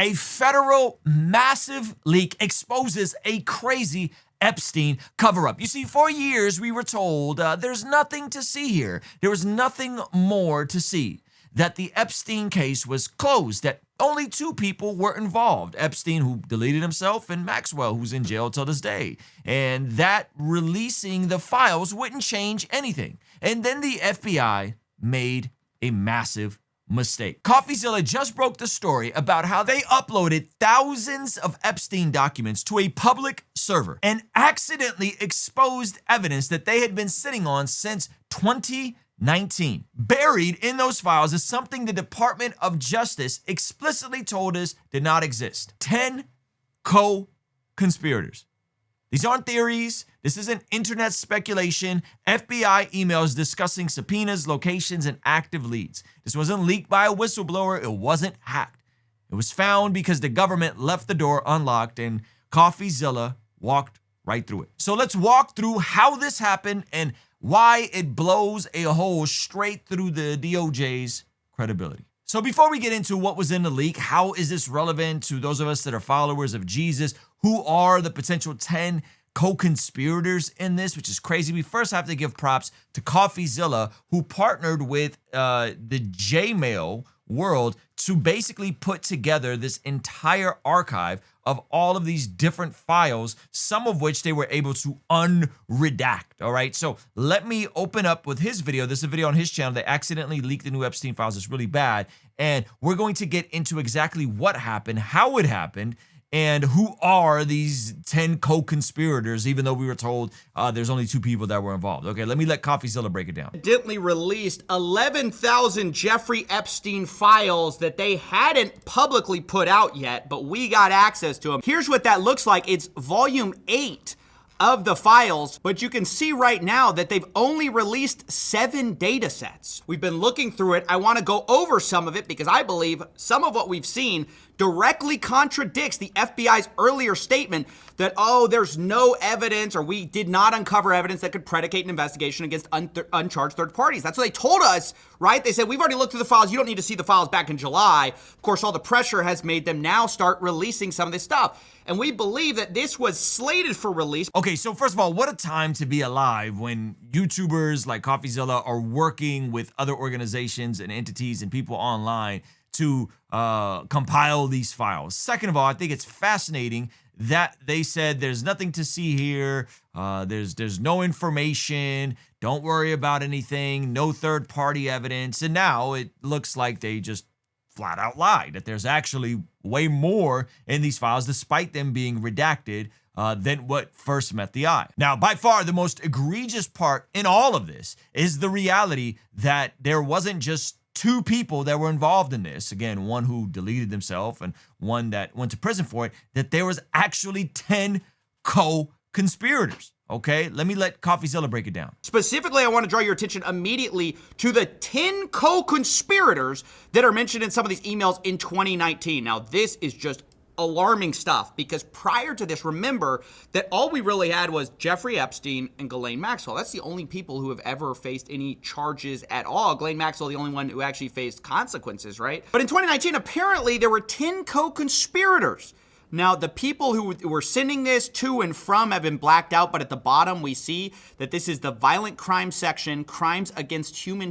A federal massive leak exposes a crazy Epstein cover up. You see, for years we were told there's nothing to see here. There was nothing more to see. That the Epstein case was closed, that only two people were involved. Epstein, who deleted himself, and Maxwell, who's in jail till this day. And that releasing the files wouldn't change anything. And then the FBI made a massive mistake. CoffeeZilla just broke the story about how they uploaded thousands of Epstein documents to a public server and accidentally exposed evidence that they had been sitting on since 2019. Buried in those files is something the Department of Justice explicitly told us did not exist. 10 co-conspirators. These aren't theories. This isn't internet speculation. FBI emails discussing subpoenas, locations, and active leads. This wasn't leaked by a whistleblower. It wasn't hacked. It was found because the government left the door unlocked and CoffeeZilla walked right through it. So let's walk through how this happened and why it blows a hole straight through the DOJ's credibility. So before we get into what was in the leak, how is this relevant to those of us that are followers of Jesus? Who are the potential 10 co-conspirators in this, which is crazy? We first have to give props to CoffeeZilla, who partnered with the Gmail world to basically put together this entire archive of all of these different files, some of which they were able to unredact, all right? So let me open up with his video. This is a video on his channel. They accidentally leaked the new Epstein files. It's really bad. And we're going to get into exactly what happened, how it happened, and who are these 10 co-conspirators, even though we were told there's only two people that were involved. Okay, let me let CoffeeZilla break it down. Accidentally released 11,000 Jeffrey Epstein files that they hadn't publicly put out yet, but we got access to them. Here's what that looks like. It's volume 8 of the files, but you can see right now that they've only released 7 data sets. We've been looking through it. I want to go over some of it because I believe some of what we've seen directly contradicts the FBI's earlier statement that, oh, there's no evidence, or we did not uncover evidence that could predicate an investigation against uncharged third parties. That's what they told us, right? They said, we've already looked through the files. You don't need to see the files back in July. Of course, all the pressure has made them now start releasing some of this stuff. And we believe that this was slated for release. Okay, so first of all, what a time to be alive when YouTubers like CoffeeZilla are working with other organizations and entities and people online to compile these files. Second of all, I think it's fascinating that they said there's nothing to see here, there's no information, don't worry about anything, no third-party evidence, and now it looks like they just flat out lied, that there's actually way more in these files despite them being redacted than what first met the eye. Now, by far the most egregious part in all of this is the reality that there wasn't just two people that were involved in this. Again, one who deleted himself and one that went to prison for it, that there was actually 10 co-conspirators. Okay, let me let CoffeeZilla break it down. Specifically, I want to draw your attention immediately to the 10 co-conspirators that are mentioned in some of these emails in 2019. Now, this is just alarming stuff because prior to this, remember that all we really had was Jeffrey Epstein and Ghislaine Maxwell. That's the only people who have ever faced any charges at all. Ghislaine Maxwell, the only one who actually faced consequences, right? But in 2019, apparently there were 10 co-conspirators. Now, the people who were sending this to and from have been blacked out, but at the bottom we see that this is the violent crime section, crimes against human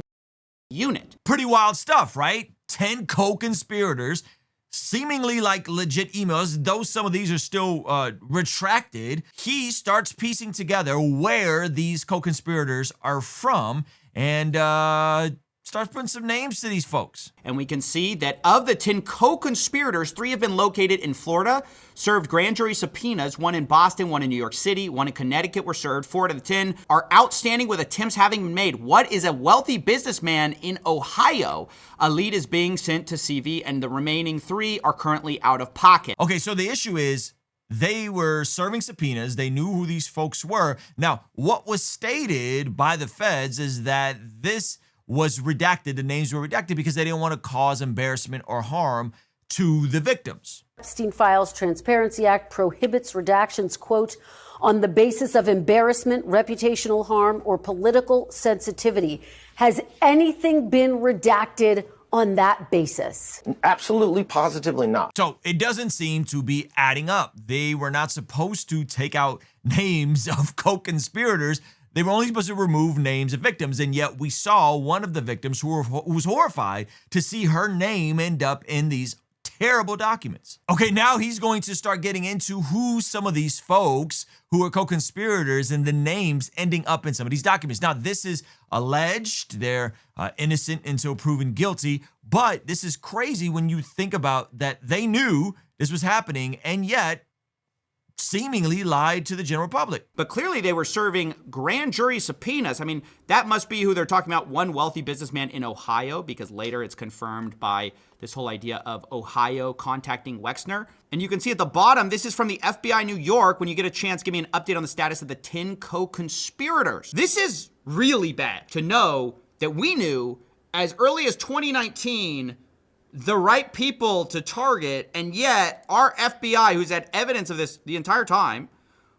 unit. Pretty wild stuff, right? 10 co-conspirators, seemingly like legit emails, though some of these are still retracted. He starts piecing together where these co-conspirators are from and starts putting some names to these folks. And we can see that of the 10 co-conspirators, 3 have been located in Florida, served grand jury subpoenas, 1 in Boston, 1 in New York City, 1 in Connecticut were served. 4 out of the 10 are outstanding with attempts having been made. What is a wealthy businessman in Ohio? A lead is being sent to CV, and the remaining 3 are currently out of pocket. Okay, so the issue is they were serving subpoenas. They knew who these folks were. Now, what was stated by the feds is that this was redacted, the names were redacted because they didn't want to cause embarrassment or harm to the victims. Epstein Files Transparency Act prohibits redactions, quote, on the basis of embarrassment, reputational harm, or political sensitivity. Has anything been redacted on that basis? Absolutely, positively not. So it doesn't seem to be adding up. They were not supposed to take out names of co-conspirators. They were only supposed to remove names of victims, and yet we saw one of the victims who was horrified to see her name end up in these terrible documents. Okay, now he's going to start getting into who some of these folks who are co-conspirators and the names ending up in some of these documents. Now, this is alleged. They're innocent until proven guilty, but this is crazy when you think about that they knew this was happening and yet seemingly lied to the general public. But clearly they were serving grand jury subpoenas. I mean, that must be who they're talking about, one wealthy businessman in Ohio, because later it's confirmed by this whole idea of Ohio contacting Wexner. And you can see at the bottom, this is from the FBI New York. When you get a chance, give me an update on the status of the 10 co-conspirators. This is really bad to know that we knew as early as 2019 the right people to target, and yet our FBI, who's had evidence of this the entire time,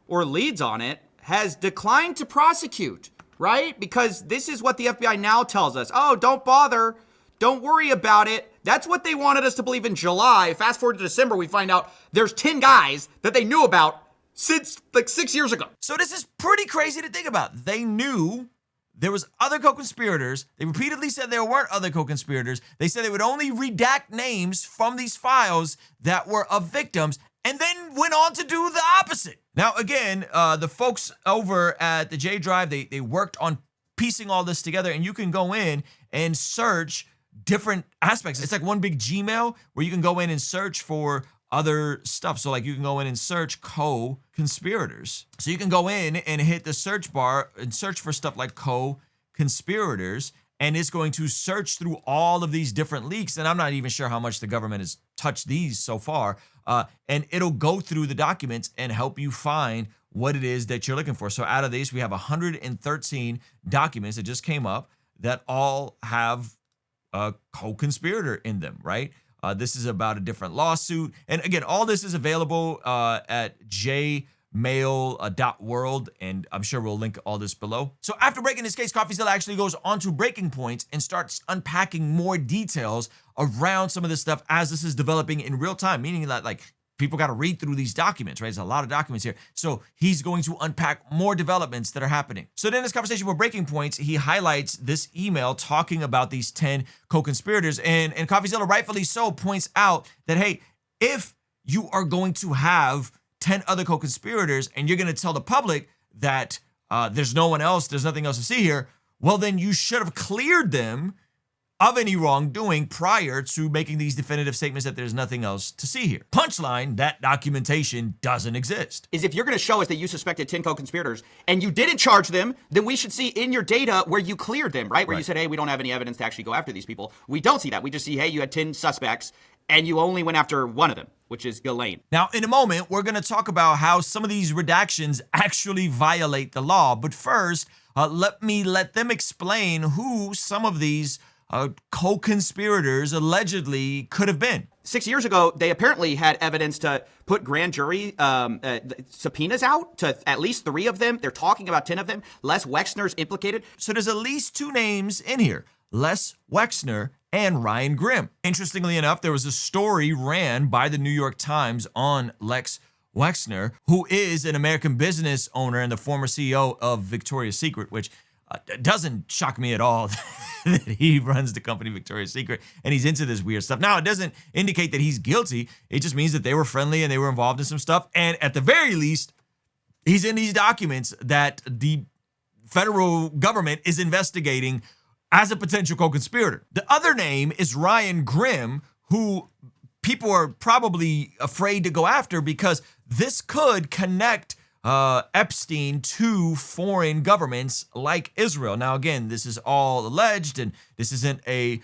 or leads on it, has declined to prosecute, right? Because this is what the FBI now tells us. Oh, don't bother. Don't worry about it. That's what they wanted us to believe in July. Fast forward to December, we find out there's 10 guys that they knew about since like 6 years ago. So this is pretty crazy to think about. They knew there was other co-conspirators. They repeatedly said there weren't other co-conspirators. They said they would only redact names from these files that were of victims, and then went on to do the opposite. Now, again, the folks over at the J Drive, they worked on piecing all this together, and you can go in and search different aspects. It's like one big Gmail where you can go in and search for other stuff. So like you can go in and search co-conspirators. So you can go in and hit the search bar and search for stuff like co-conspirators, and it's going to search through all of these different leaks. And I'm not even sure how much the government has touched these so far. And it'll go through the documents and help you find what it is that you're looking for. So out of these, we have 113 documents that just came up that all have a co-conspirator in them, right? This is about a different lawsuit. And again, all this is available at jmail.world, and I'm sure we'll link all this below. So after breaking this case, CoffeeZilla actually goes on to breaking points and starts unpacking more details around some of this stuff as this is developing in real time, meaning that like people got to read through these documents, right? There's a lot of documents here. So he's going to unpack more developments that are happening. So then in this conversation with Breaking Points, he highlights this email talking about these 10 co-conspirators. And CoffeeZilla rightfully so points out that, hey, if you are going to have 10 other co-conspirators and you're going to tell the public that there's no one else, there's nothing else to see here, well, then you should have cleared them of any wrongdoing prior to making these definitive statements that there's nothing else to see here. Punchline, that documentation doesn't exist. Is if you're going to show us that you suspected 10 co-conspirators and you didn't charge them, then we should see in your data where you cleared them, right? Where you said, hey, we don't have any evidence to actually go after these people. We don't see that. We just see, hey, you had 10 suspects and you only went after one of them, which is Ghislaine. Now, in a moment, we're going to talk about how some of these redactions actually violate the law. But first, let them explain who some of these co-conspirators allegedly could have been. 6 years ago, they apparently had evidence to put grand jury subpoenas out to at least 3 of them. They're talking about 10 of them. Les Wexner's implicated. So there's at least 2 names in here, Les Wexner and Ryan Grim. Interestingly enough, there was a story ran by the New York Times on Lex Wexner, who is an American business owner and the former CEO of Victoria's Secret, which doesn't shock me at all that he runs the company Victoria's Secret and he's into this weird stuff. Now, it doesn't indicate that he's guilty. It just means that they were friendly and they were involved in some stuff. And at the very least, he's in these documents that the federal government is investigating as a potential co-conspirator. The other name is Ryan Grim, who people are probably afraid to go after because this could connect Epstein to foreign governments like Israel. Now, again, this is all alleged, and this isn't a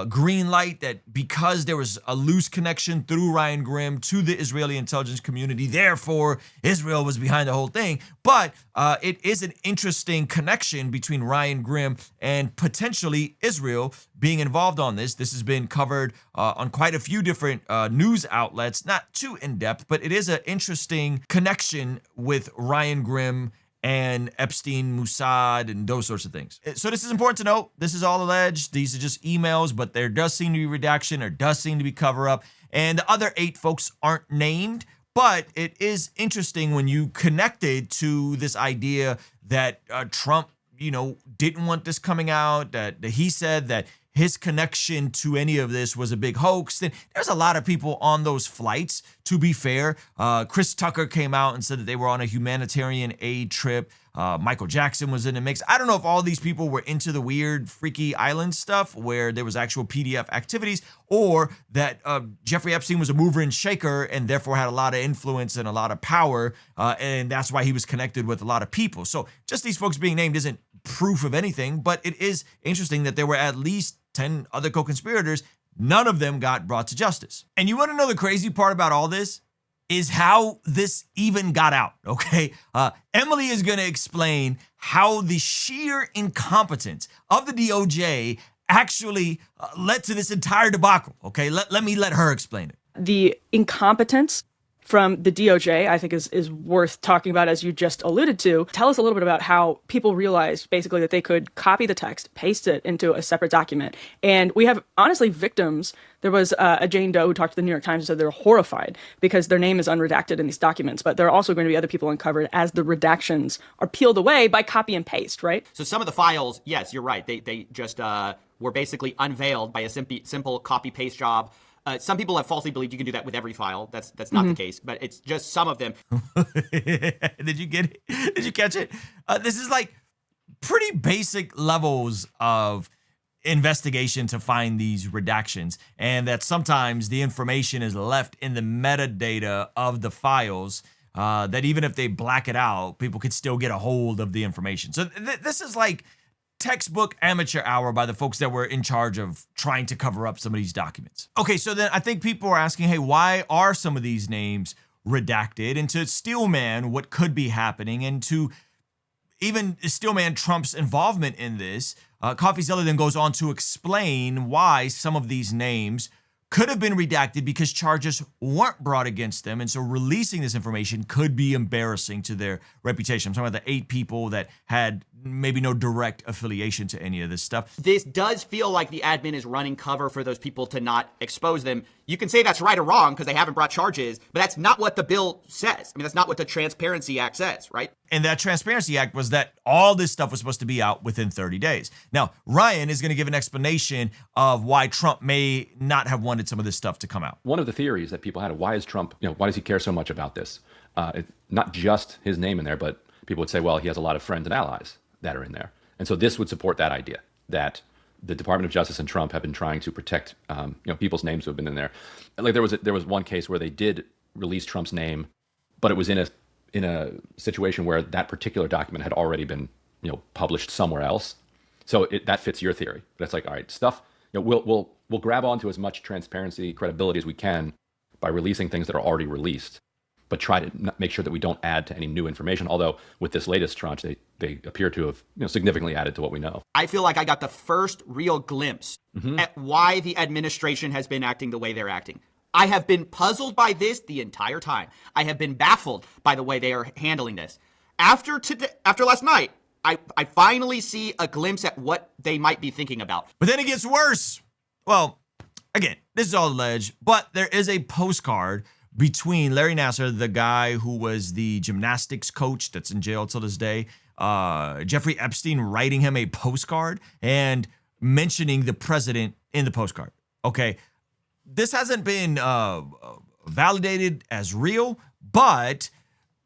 green light that because there was a loose connection through Ryan Grim to the Israeli intelligence community, therefore Israel was behind the whole thing. But it is an interesting connection between Ryan Grim and potentially Israel being involved on this. This has been covered on quite a few different news outlets, not too in-depth, but it is an interesting connection with Ryan Grim and Epstein, Mossad, and those sorts of things. So this is important to note. This is all alleged. These are just emails, but there does seem to be redaction. There does seem to be cover up. And the other 8 folks aren't named, but it is interesting when you connect it to this idea that Trump, didn't want this coming out, that he said that his connection to any of this was a big hoax. And there's a lot of people on those flights, to be fair. Chris Tucker came out and said that they were on a humanitarian aid trip. Michael Jackson was in the mix. I don't know if all these people were into the weird, freaky island stuff where there was actual PDF activities, or that Jeffrey Epstein was a mover and shaker and therefore had a lot of influence and a lot of power. And that's why he was connected with a lot of people. So just these folks being named isn't proof of anything, but it is interesting that there were at least 10 other co-conspirators. None of them got brought to justice. And you want to know the crazy part about all this? Is how this even got out, okay? Emily is going to explain how the sheer incompetence of the DOJ actually led to this entire debacle, okay? Let me let her explain it. The incompetence from the DOJ, I think, is worth talking about, as you just alluded to. Tell us a little bit about how people realized basically that they could copy the text, paste it into a separate document. And we have, honestly, victims. There was a Jane Doe who talked to the New York Times and said they're horrified because their name is unredacted in these documents. But there are also going to be other people uncovered as the redactions are peeled away by copy and paste, right? So some of the files, yes, you're right. They just were basically unveiled by a simple copy-paste job. Some people have falsely believed you can do that with every file. That's not the case, but it's just some of them. Did you get it? Did you catch it? This is like pretty basic levels of investigation to find these redactions, and that sometimes the information is left in the metadata of the files, that even if they black it out, people could still get a hold of the information. So this is like textbook amateur hour by the folks that were in charge of trying to cover up some of these documents. Okay, so then I think people are asking, hey, why are some of these names redacted? And to steelman what could be happening, and to even steelman Trump's involvement in this, CoffeeZilla then goes on to explain why some of these names could have been redacted because charges weren't brought against them. And so releasing this information could be embarrassing to their reputation. I'm talking about the 8 people that had maybe no direct affiliation to any of this stuff. This does feel like the admin is running cover for those people to not expose them. You can say that's right or wrong because they haven't brought charges, but that's not what the bill says. I mean, that's not what the Transparency Act says, right? And that Transparency Act was that all this stuff was supposed to be out within 30 days. Now, Ryan is going to give an explanation of why Trump may not have wanted some of this stuff to come out. One of the theories that people had, why is Trump, why does he care so much about this? It's not just his name in there, but people would say, well, he has a lot of friends and allies that are in there. And so this would support that idea that the Department of Justice and Trump have been trying to protect, people's names who have been in there. Like there was one case where they did release Trump's name, but it was in a situation where that particular document had already been, published somewhere else. So that fits your theory. But it's like, all right, stuff. We'll grab onto as much transparency, credibility as we can by releasing things that are already released, but try to make sure that we don't add to any new information. Although with this latest tranche, they appear to have significantly added to what we know. I feel like I got the first real glimpse at why the administration has been acting the way they're acting. I have been puzzled by this the entire time. I have been baffled by the way they are handling this. After last night, I finally see a glimpse at what they might be thinking about. But then it gets worse. Well, again, this is all alleged, but there is a postcard between Larry Nassar, the guy who was the gymnastics coach that's in jail till this day, Jeffrey Epstein writing him a postcard and mentioning the president in the postcard. Okay, this hasn't been validated as real, but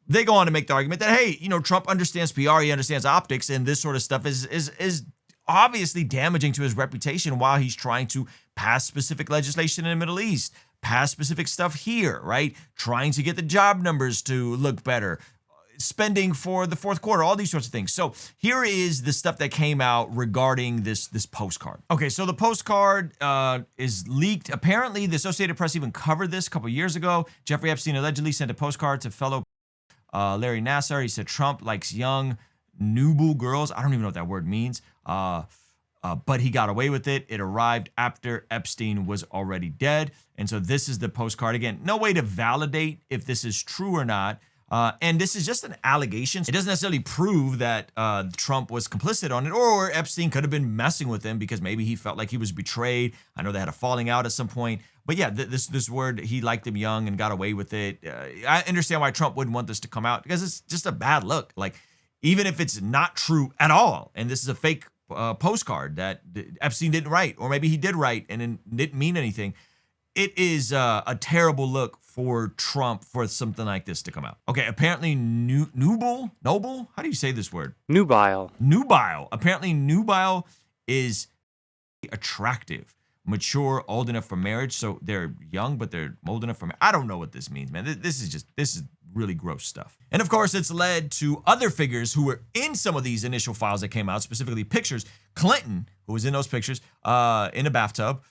they go on to make the argument that, hey, Trump understands PR, he understands optics, and this sort of stuff is obviously damaging to his reputation while he's trying to pass specific legislation in the Middle East, pass specific stuff here, right? Trying to get the job numbers to look better, spending for the fourth quarter, all these sorts of things. So here is the stuff that came out regarding this postcard. Okay, so the postcard is leaked. Apparently, the Associated Press even covered this a couple years ago. Jeffrey Epstein allegedly sent a postcard to fellow Larry Nassar. He said Trump likes young, nubile girls. I don't even know what that word means. But he got away with it. It arrived after Epstein was already dead. And so this is the postcard. Again, no way to validate if this is true or not. And this is just an allegation. It doesn't necessarily prove that Trump was complicit on it, or Epstein could have been messing with him because maybe he felt like he was betrayed. I know they had a falling out at some point. But yeah, this word, he liked him young and got away with it. I understand why Trump wouldn't want this to come out, because it's just a bad look. Like, even if it's not true at all, and this is a fake postcard that Epstein didn't write, or maybe he did write and it didn't mean anything, it is a terrible look for Trump for something like this to come out. Okay, apparently Noble? How do you say this word? Nubile. Apparently nubile is attractive, mature, old enough for marriage. So they're young, but they're old enough for marriage. I don't know what this means, man. This is really gross stuff. And of course, it's led to other figures who were in some of these initial files that came out, specifically pictures. Clinton, who was in those pictures, in a bathtub,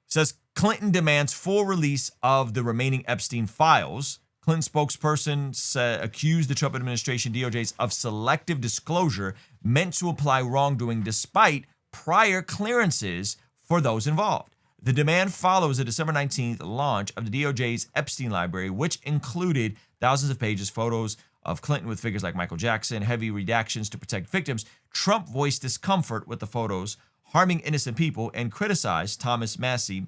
says Clinton demands full release of the remaining Epstein files. Clinton spokesperson accused the Trump administration, DOJs, of selective disclosure meant to apply wrongdoing despite prior clearances for those involved. The demand follows the December 19th launch of the DOJ's Epstein library, which included thousands of pages, photos of Clinton with figures like Michael Jackson, heavy redactions to protect victims. Trump voiced discomfort with the photos harming innocent people and criticized Thomas Massie,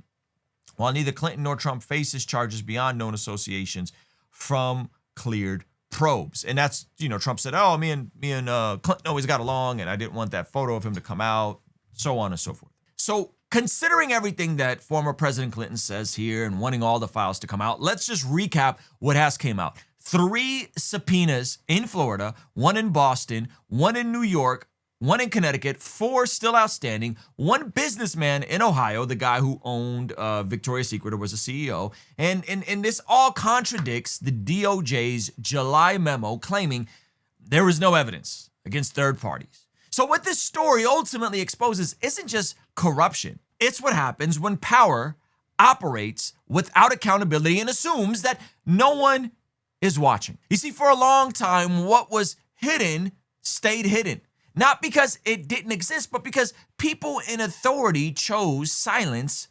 while neither Clinton nor Trump faces charges beyond known associations from cleared probes. And that's, Trump said, oh, me and Clinton always got along, and I didn't want that photo of him to come out, so on and so forth. So considering everything that former President Clinton says here and wanting all the files to come out, let's just recap what has came out. 3 subpoenas in Florida, 1 in Boston, 1 in New York, 1 in Connecticut, 4 still outstanding, 1 businessman in Ohio, the guy who owned Victoria's Secret or was a CEO. And this all contradicts the DOJ's July memo claiming there was no evidence against third parties. So what this story ultimately exposes isn't just corruption. It's what happens when power operates without accountability and assumes that no one is watching. You see, for a long time, what was hidden stayed hidden. Not because it didn't exist, but because people in authority chose silence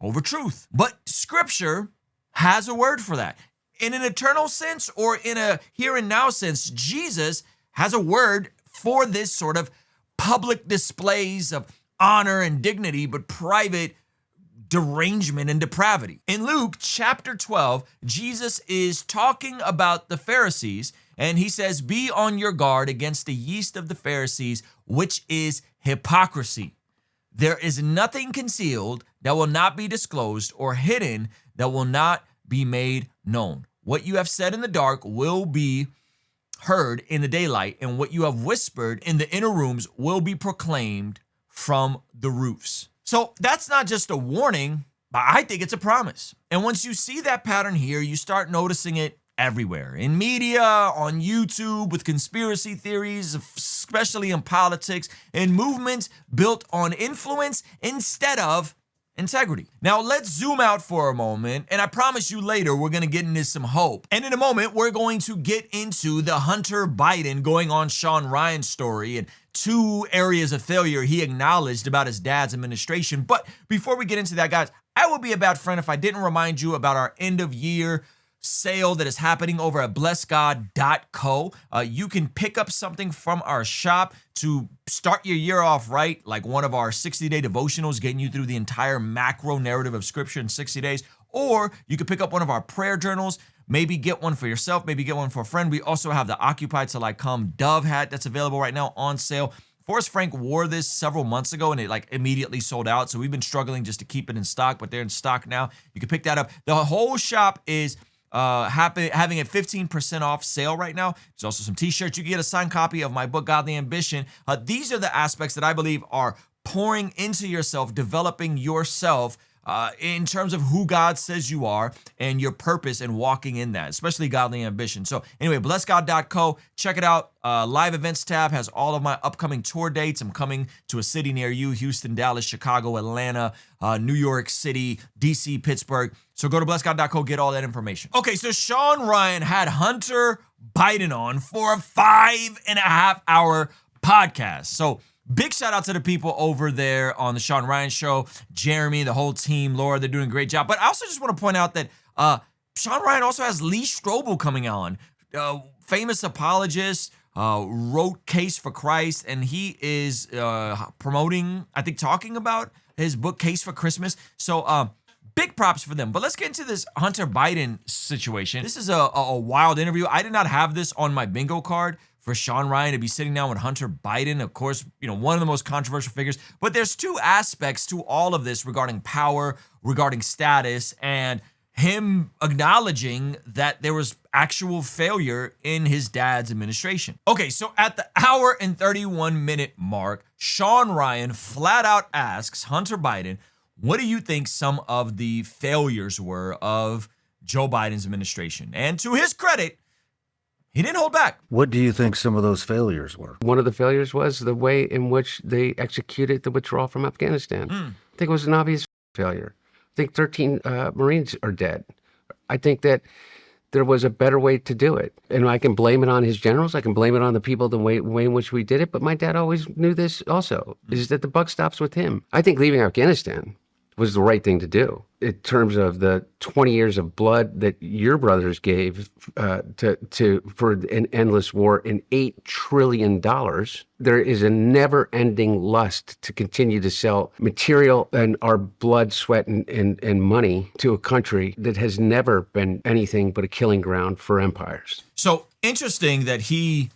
over truth. But scripture has a word for that. In an eternal sense or in a here and now sense, Jesus has a word for this sort of public displays of honor and dignity, but private derangement and depravity. In Luke chapter 12, Jesus is talking about the Pharisees, and he says, be on your guard against the yeast of the Pharisees, which is hypocrisy. There is nothing concealed that will not be disclosed, or hidden that will not be made known. What you have said in the dark will be heard in the daylight, and what you have whispered in the inner rooms will be proclaimed from the roofs. So that's not just a warning, but I think it's a promise. And once you see that pattern here, you start noticing it everywhere. In media, on YouTube, with conspiracy theories, especially in politics, and movements built on influence instead of integrity. Now let's zoom out for a moment, and I promise you later we're gonna get into some hope. And in a moment, we're going to get into the Hunter Biden going on Shawn Ryan's story and 2 areas of failure he acknowledged about his dad's administration. But before we get into that, guys, I would be a bad friend if I didn't remind you about our end of year sale that is happening over at blessgod.co. You can pick up something from our shop to start your year off right, like one of our 60-day devotionals getting you through the entire macro narrative of scripture in 60 days. Or you could pick up one of our prayer journals, maybe get one for yourself, maybe get one for a friend. We also have the Occupy Till I Come Dove hat that's available right now on sale. Forrest Frank wore this several months ago and it immediately sold out. So we've been struggling just to keep it in stock, but they're in stock now. You can pick that up. The whole shop is having a 15% off sale right now. There's also some t-shirts. You can get a signed copy of my book, Godly Ambition. These are the aspects that I believe are pouring into yourself, developing yourself in terms of who God says you are and your purpose and walking in that, especially Godly Ambition. So anyway, blessgod.co, check it out. Live events tab has all of my upcoming tour dates. I'm coming to a city near you: Houston, Dallas, Chicago, Atlanta, New York City, DC, Pittsburgh. So go to blessgod.co, get all that information. Okay, so Shawn Ryan had Hunter Biden on for a 5.5-hour podcast. So big shout out to the people over there on the Shawn Ryan Show, Jeremy, the whole team, Laura, they're doing a great job. But I also just want to point out that Shawn Ryan also has Lee Strobel coming on. famous apologist, wrote Case for Christ, and he is promoting, I think, talking about his book, Case for Christmas. So big props for them. But let's get into this Hunter Biden situation. This is a wild interview. I did not have this on my bingo card for Shawn Ryan to be sitting down with Hunter Biden, of course, one of the most controversial figures. But there's two aspects to all of this regarding power, regarding status, and him acknowledging that there was actual failure in his dad's administration. Okay, so at the hour and 31-minute mark, Shawn Ryan flat out asks Hunter Biden, what do you think some of the failures were of Joe Biden's administration? And to his credit, he didn't hold back. What do you think some of those failures were? One of the failures was the way in which they executed the withdrawal from Afghanistan. I think it was an obvious failure. I think 13 Marines are dead. I think that there was a better way to do it. And I can blame it on his generals. I can blame it on the people, the way in which we did it. But my dad always knew this also, is that the buck stops with him. I think leaving Afghanistan was the right thing to do in terms of the 20 years of blood that your brothers gave for an endless war in $8 trillion. There is a never-ending lust to continue to sell material and our blood, sweat, and money to a country that has never been anything but a killing ground for empires. So interesting that he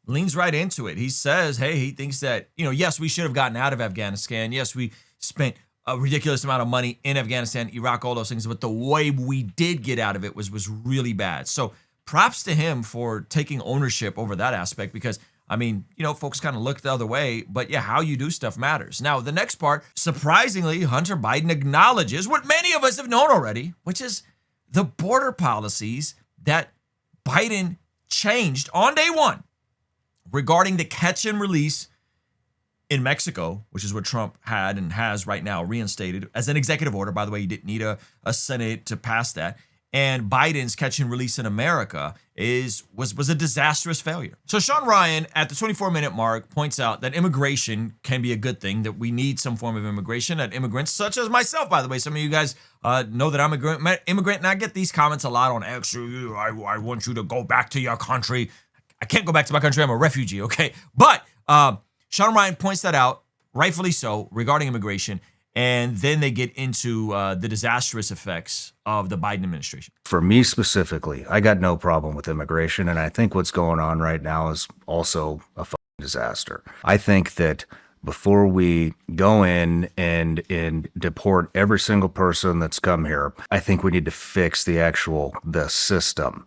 leans right into it. He says, hey, he thinks that, yes, we should have gotten out of Afghanistan. Yes, we spent a ridiculous amount of money in Afghanistan, Iraq, all those things, but the way we did get out of it was really bad. So props to him for taking ownership over that aspect, because folks kind of look the other way, but yeah, how you do stuff matters. Now, the next part, surprisingly, Hunter Biden acknowledges what many of us have known already, which is the border policies that Biden changed on day one regarding the catch and release in Mexico, which is what Trump had and has right now reinstated as an executive order. By the way, you didn't need a Senate to pass that. And Biden's catch and release in America was a disastrous failure. So Shawn Ryan at the 24-minute mark points out that immigration can be a good thing, that we need some form of immigration, that immigrants such as myself, by the way, some of you guys know that I'm an immigrant, and I get these comments a lot on X. I want you to go back to your country. I can't go back to my country. I'm a refugee, okay? But Shawn Ryan points that out, rightfully so, regarding immigration, and then they get into the disastrous effects of the Biden administration. For me specifically, I got no problem with immigration, and I think what's going on right now is also a fucking disaster. I think that before we go in and deport every single person that's come here, I think we need to fix the system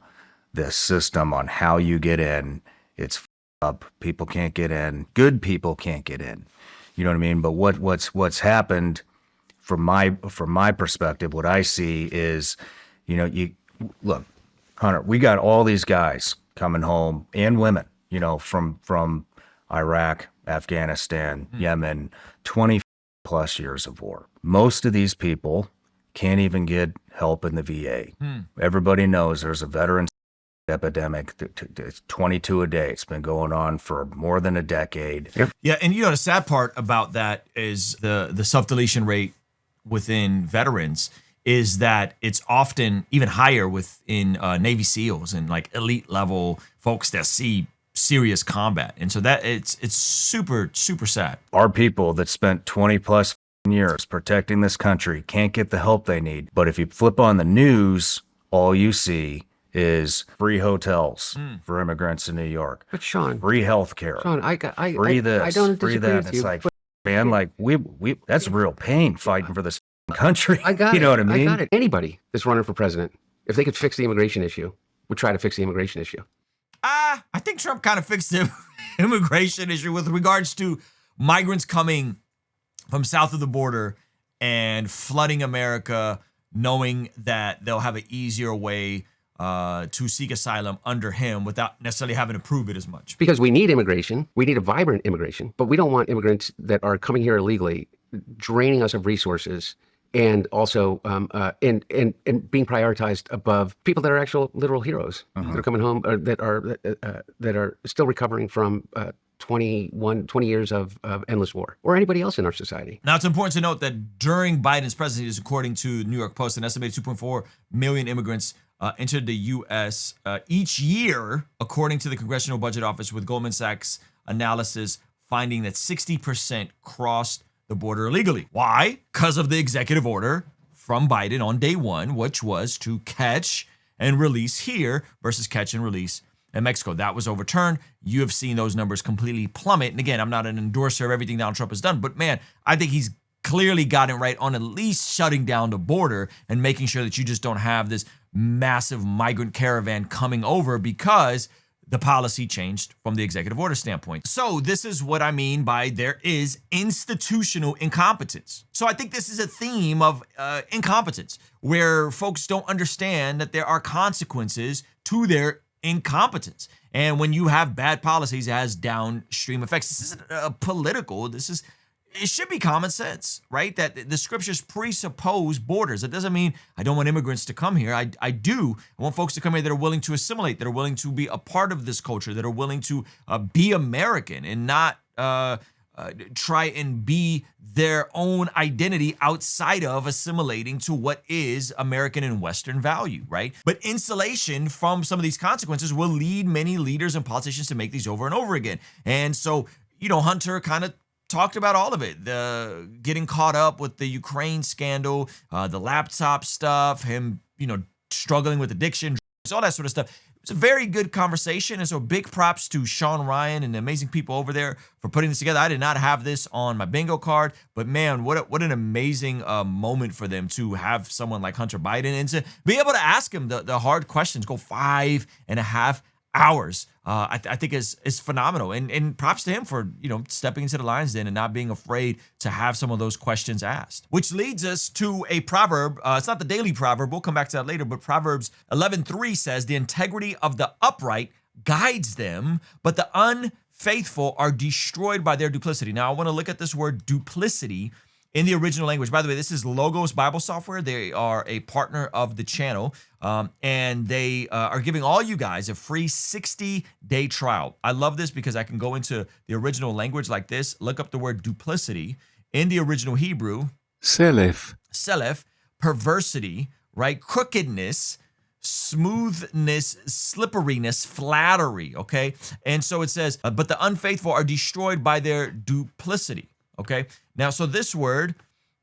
on how you get in. It's up. People can't get in. Good people can't get in. You know what I mean? But what's happened from my perspective, what I see is, you look, Hunter, we got all these guys coming home and women, from Iraq, Afghanistan, Yemen, 20 plus years of war. Most of these people can't even get help in the VA. Everybody knows there's a veteran epidemic. It's 22 a day. It's been going on for more than a decade. Yeah, and the sad part about that is the self-deletion rate within veterans is that it's often even higher within Navy SEALs and like elite level folks that see serious combat. And so that it's super, super sad. Our people that spent 20 plus years protecting this country can't get the help they need. But if you flip on the news, all you see is free hotels for immigrants in New York. But Shawn, free health care. Shawn, I free don't disagree that. with It's you, like, man, like we that's real pain fighting for this country. I got you know what I mean? I got it. Anybody that's running for president, if they could fix the immigration issue, would try to fix the immigration issue. I think Trump kind of fixed the immigration issue with regards to migrants coming from south of the border and flooding America, knowing that they'll have an easier way to seek asylum under him without necessarily having to prove it as much. Because we need immigration. We need a vibrant immigration, but we don't want immigrants that are coming here illegally, draining us of resources, and also and being prioritized above people that are actual literal heroes that are coming home, or that are still recovering from 20 years of endless war, or anybody else in our society. Now, it's important to note that during Biden's presidency, according to New York Post, an estimated 2.4 million immigrants entered the U.S. Each year, according to the Congressional Budget Office, with Goldman Sachs analysis finding that 60% crossed the border illegally. Why? Because of the executive order from Biden on day one, which was to catch and release here versus catch and release in Mexico. That was overturned. You have seen those numbers completely plummet. And again, I'm not an endorser of everything Donald Trump has done, but man, I think he's clearly gotten right on at least shutting down the border and making sure that you just don't have this massive migrant caravan coming over because the policy changed from the executive order standpoint. So this is what I mean by there is institutional incompetence. So I think this is a theme of incompetence where folks don't understand that there are consequences to their incompetence. And when you have bad policies, it has downstream effects. This isn't political. It should be common sense, right? That the scriptures presuppose borders. It doesn't mean I don't want immigrants to come here. I do. I want folks to come here that are willing to assimilate, that are willing to be a part of this culture, that are willing to be American and not try and be their own identity outside of assimilating to what is American and Western value, right? But insulation from some of these consequences will lead many leaders and politicians to make these over and over again. And so, Hunter kind of talked about all of it, the getting caught up with the Ukraine scandal, the laptop stuff, him, struggling with addiction, all that sort of stuff. It was a very good conversation. And so big props to Shawn Ryan and the amazing people over there for putting this together. I did not have this on my bingo card, but man, what an amazing moment for them to have someone like Hunter Biden and to be able to ask him the hard questions, go 5.5 hours. I think is phenomenal, and props to him for stepping into the lion's den and not being afraid to have some of those questions asked. Which leads us to a proverb. It's not the daily proverb. We'll come back to that later. But Proverbs 11:3 says, "The integrity of the upright guides them, but the unfaithful are destroyed by their duplicity." Now I want to look at this word duplicity in the original language. By the way, this is Logos Bible Software. They are a partner of the channel, and they are giving all you guys a free 60-day trial. I love this because I can go into the original language like this, look up the word duplicity in the original Hebrew. Selef, perversity, right? Crookedness, smoothness, slipperiness, flattery, okay? And so it says, but the unfaithful are destroyed by their duplicity. Okay. Now, so this word,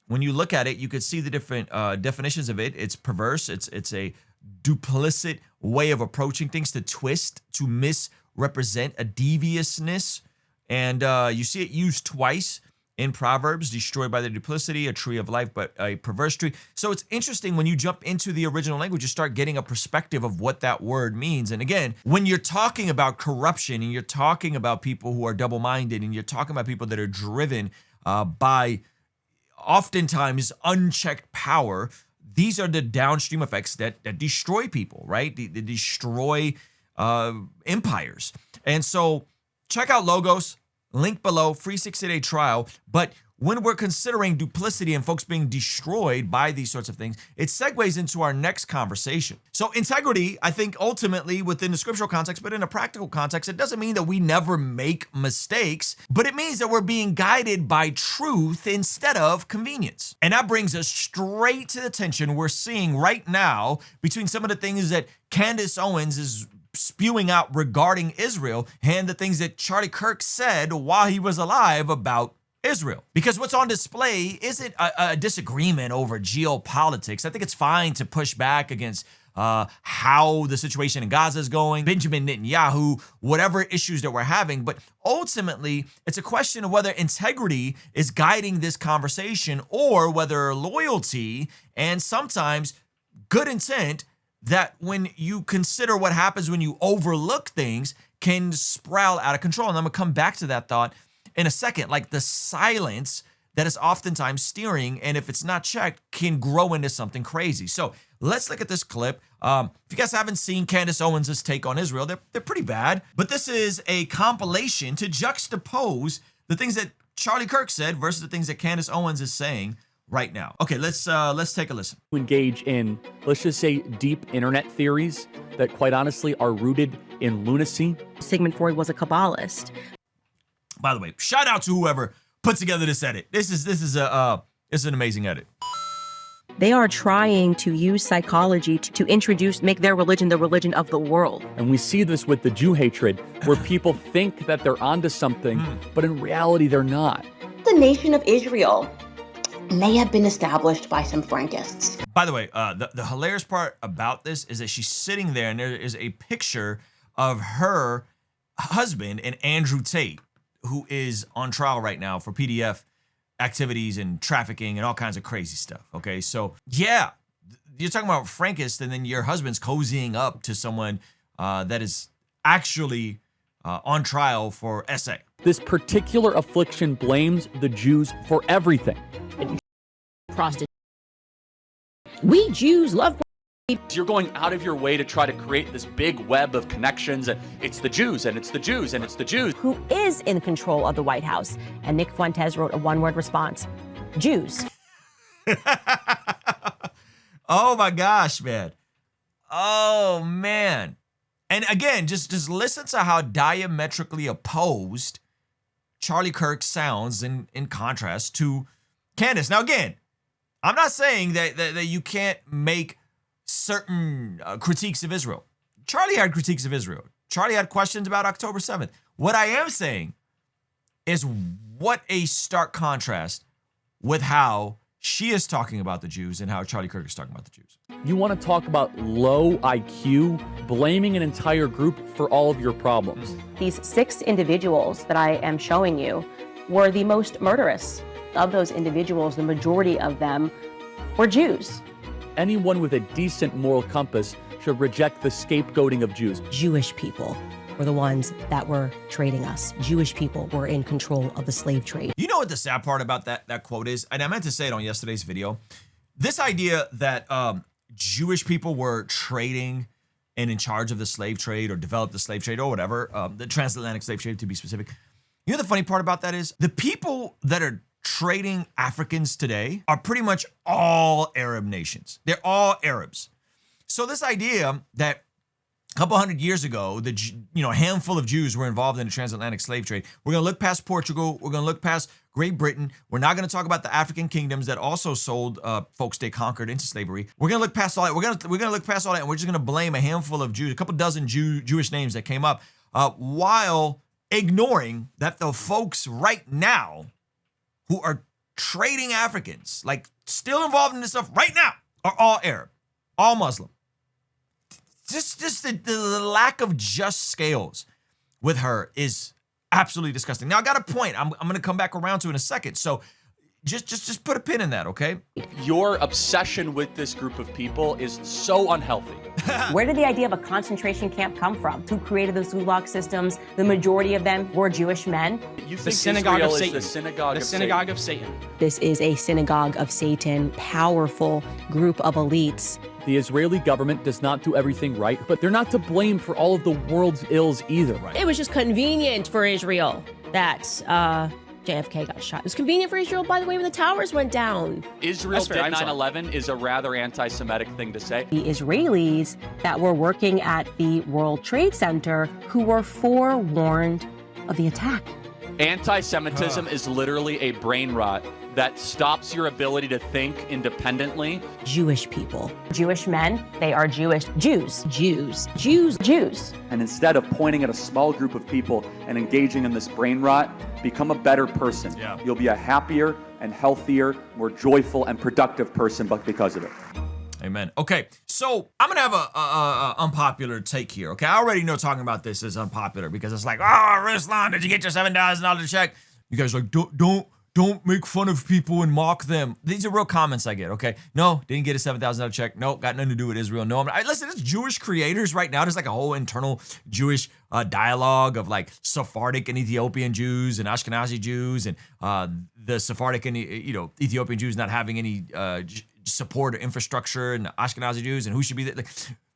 when you look at it, you could see the different definitions of it. It's perverse. It's a duplicit way of approaching things, to twist, to misrepresent, a deviousness. And you see it used twice in Proverbs: destroyed by their duplicity, a tree of life, but a perverse tree. So it's interesting when you jump into the original language, you start getting a perspective of what that word means. And again, when you're talking about corruption and you're talking about people who are double-minded and you're talking about people that are driven by oftentimes unchecked power, these are the downstream effects that destroy people, right? They destroy empires. And so check out Logos. Link below, free 60-day trial. But when we're considering duplicity and folks being destroyed by these sorts of things, it segues into our next conversation. So integrity, I think ultimately within the scriptural context, but in a practical context, it doesn't mean that we never make mistakes, but it means that we're being guided by truth instead of convenience. And that brings us straight to the tension we're seeing right now between some of the things that Candace Owens is spewing out regarding Israel and the things that Charlie Kirk said while he was alive about Israel. Because what's on display isn't a disagreement over geopolitics. I think it's fine to push back against how the situation in Gaza is going, Benjamin Netanyahu, whatever issues that we're having. But ultimately, it's a question of whether integrity is guiding this conversation or whether loyalty and sometimes good intent, that when you consider what happens when you overlook things, can spiral out of control. And I'm gonna come back to that thought in a second. Like the silence that is oftentimes steering, and if it's not checked, can grow into something crazy. So let's look at this clip. If you guys haven't seen Candace Owens' take on Israel, they're pretty bad. But this is a compilation to juxtapose the things that Charlie Kirk said versus the things that Candace Owens is saying right now. Okay, let's take a listen. Engage in, let's just say, deep internet theories that quite honestly are rooted in lunacy. Sigmund Freud was a Kabbalist. By the way, shout out to whoever put together this edit. This is an amazing edit. They are trying to use psychology to make their religion the religion of the world. And we see this with the Jew hatred, where people think that they're onto something, but in reality, they're not. The nation of Israel may have been established by some Frankists. By the way, the hilarious part about this is that she's sitting there and there is a picture of her husband and Andrew Tate, who is on trial right now for PDF activities and trafficking and all kinds of crazy stuff. Okay, so yeah, you're talking about Frankists, and then your husband's cozying up to someone that is actually on trial for SA. This particular affliction blames the Jews for everything. Prostitution. We Jews love. You're going out of your way to try to create this big web of connections, and it's the Jews, and it's the Jews, and it's the Jews. Who is in control of the White House? And Nick Fuentes wrote a one-word response: Jews. Oh my gosh, man. Oh man. And again, just listen to how diametrically opposed Charlie Kirk sounds in contrast to Candace. Now again, I'm not saying that you can't make certain critiques of Israel. Charlie had critiques of Israel. Charlie had questions about October 7th. What I am saying is what a stark contrast with how she is talking about the Jews and how Charlie Kirk is talking about the Jews. You want to talk about low IQ, blaming an entire group for all of your problems. These 6 individuals that I am showing you were the most murderous. Of those individuals, the majority of them were Jews. Anyone with a decent moral compass should reject the scapegoating of Jews. Jewish people were the ones that were trading us. Jewish people were in control of the slave trade. You know what the sad part about that quote is? And I meant to say it on yesterday's video. This idea that Jewish people were trading and in charge of the slave trade or developed the slave trade or whatever, the transatlantic slave trade to be specific. You know the funny part about that is the people that are trading Africans today are pretty much all Arab nations. They're all Arabs. So this idea that a couple hundred years ago, a handful of Jews were involved in the transatlantic slave trade. We're going to look past Portugal. We're going to look past Great Britain. We're not going to talk about the African kingdoms that also sold folks they conquered into slavery. We're going to look past all that. We're going to look past all that, and we're just going to blame a handful of Jews, a couple dozen Jewish names that came up, while ignoring that the folks right now who are trading Africans, like still involved in this stuff right now, are all Arab, all Muslim. Just the lack of just scales with her is absolutely disgusting. Now I got a point I'm going to come back around to in a second. So just put a pin in that, okay? Your obsession with this group of people is so unhealthy. Where did the idea of a concentration camp come from? Who created those gulag systems? The majority of them were Jewish men. You think the synagogue Israel of Satan. Is the synagogue the of synagogue Satan. of Satan. This is a synagogue of Satan, powerful group of elites. The Israeli government does not do everything right, but they're not to blame for all of the world's ills either. Right? It was just convenient for Israel that JFK got shot. It was convenient for Israel, by the way, when the towers went down. Israel did 9/11 is a rather anti-Semitic thing to say. The Israelis that were working at the World Trade Center who were forewarned of the attack. Anti-Semitism is literally a brain rot that stops your ability to think independently. Jewish people. Jewish men, they are Jewish. Jews. Jews. Jews. Jews. And instead of pointing at a small group of people and engaging in this brain rot, become a better person. Yeah. You'll be a happier and healthier, more joyful and productive person but because of it. Amen. Okay, so I'm gonna have a unpopular take here. Okay, I already know talking about this is unpopular because it's like, oh, Ruslan, did you get your $7,000 check? You guys are like, don't make fun of people and mock them. These are real comments I get. Okay, no, didn't get a $7,000 check. No, got nothing to do with Israel. No, listen, it's Jewish creators right now. There's like a whole internal Jewish dialogue of like Sephardic and Ethiopian Jews and Ashkenazi Jews and the Sephardic and Ethiopian Jews not having any support or infrastructure, and the Ashkenazi Jews and who should be there.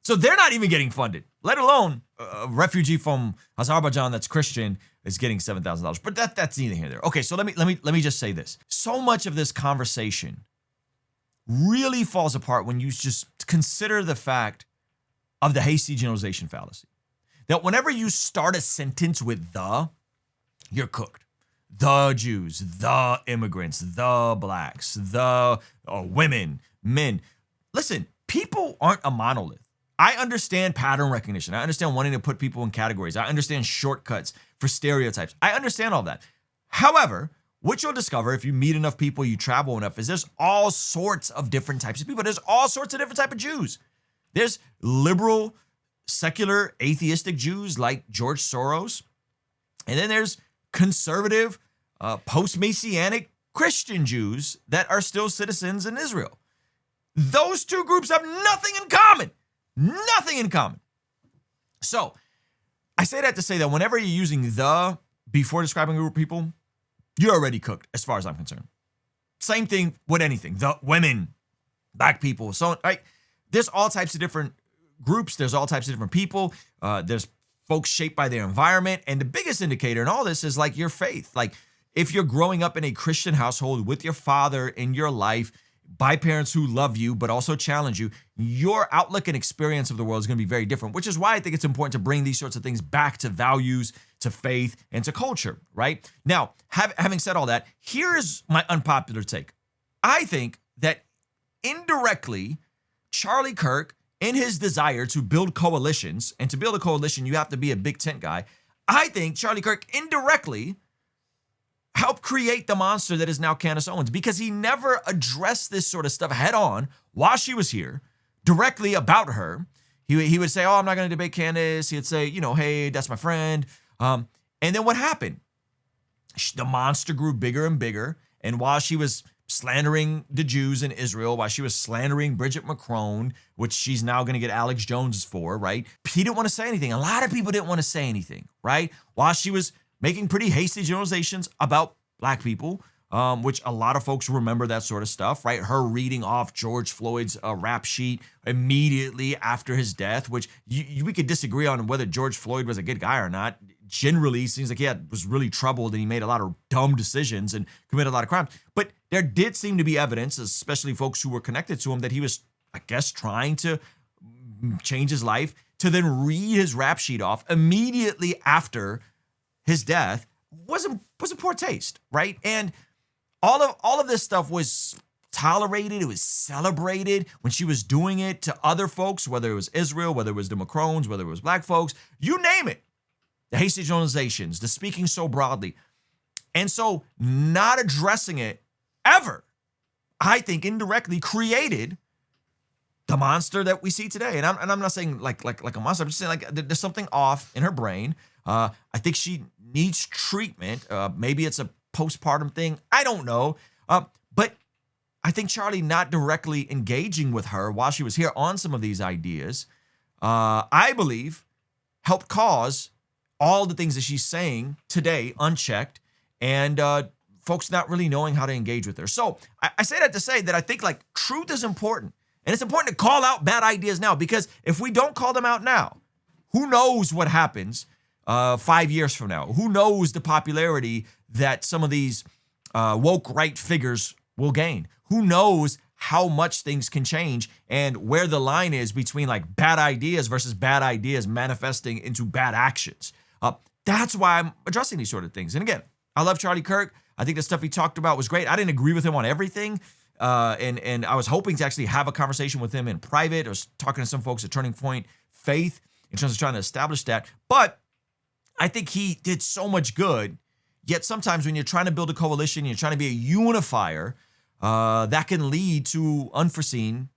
So they're not even getting funded, let alone a refugee from Azerbaijan that's Christian is getting $7,000. But that's neither here nor there. Okay, so let me just say this. So much of this conversation really falls apart when you just consider the fact of the hasty generalization fallacy. That whenever you start a sentence with the, you're cooked. The Jews, the immigrants, the blacks, the women, men. Listen, people aren't a monolith. I understand pattern recognition. I understand wanting to put people in categories. I understand shortcuts for stereotypes. I understand all that. However, what you'll discover if you meet enough people, you travel enough, is there's all sorts of different types of people. There's all sorts of different types of Jews. There's liberal, secular, atheistic Jews like George Soros. And then there's conservative, post-Messianic Christian Jews that are still citizens in Israel. Those two groups have nothing in common. Nothing in common. So I say that to say that whenever you're using the before describing a group of people, you're already cooked as far as I'm concerned. Same thing with anything. The women, black people, so on, right? There's all types of different groups. There's all types of different people. There's folks shaped by their environment. And the biggest indicator in all this is like your faith. Like if you're growing up in a Christian household with your father in your life, by parents who love you, but also challenge you, your outlook and experience of the world is going to be very different, which is why I think it's important to bring these sorts of things back to values, to faith, and to culture, right? Now, having said all that, here's my unpopular take. I think that indirectly, Charlie Kirk, in his desire to build coalitions, and to build a coalition, you have to be a big tent guy. I think Charlie Kirk indirectly helped create the monster that is now Candace Owens, because he never addressed this sort of stuff head on while she was here, directly about her. He would say, oh, I'm not going to debate Candace. He'd say, you know, hey, that's my friend. And then what happened? The monster grew bigger and bigger. And while she was slandering the Jews in Israel, while she was slandering Bridget Macron, which she's now going to get Alex Jones for, right? He didn't want to say anything. A lot of people didn't want to say anything, right? While she was making pretty hasty generalizations about black people, which a lot of folks remember that sort of stuff, right? Her reading off George Floyd's rap sheet immediately after his death, which we could disagree on whether George Floyd was a good guy or not. Generally, seems like he was really troubled and he made a lot of dumb decisions and committed a lot of crimes. But there did seem to be evidence, especially folks who were connected to him, that he was, I guess, trying to change his life, to then read his rap sheet off immediately after his death was a poor taste, right? And all of this stuff was tolerated. It was celebrated when she was doing it to other folks, whether it was Israel, whether it was the Macrons, whether it was black folks, you name it. The hasty generalizations, the speaking so broadly. And so not addressing it ever, I think indirectly created the monster that we see today. And I'm not saying like a monster. I'm just saying like there's something off in her brain. I think she needs treatment. Maybe it's a postpartum thing. I don't know. But I think Charlie not directly engaging with her while she was here on some of these ideas, I believe, helped cause all the things that she's saying today unchecked, and folks not really knowing how to engage with her. So I say that to say that I think like truth is important. And it's important to call out bad ideas now, because if we don't call them out now, who knows what happens 5 years from now? Who knows the popularity that some of these woke right figures will gain? Who knows how much things can change and where the line is between like bad ideas versus bad ideas manifesting into bad actions. That's why I'm addressing these sort of things. And again, I love Charlie Kirk. I think the stuff he talked about was great. I didn't agree with him on everything. And I was hoping to actually have a conversation with him in private. I was talking to some folks at Turning Point Faith in terms of trying to establish that. But I think he did so much good. Yet sometimes when you're trying to build a coalition, you're trying to be a unifier, that can lead to unforeseen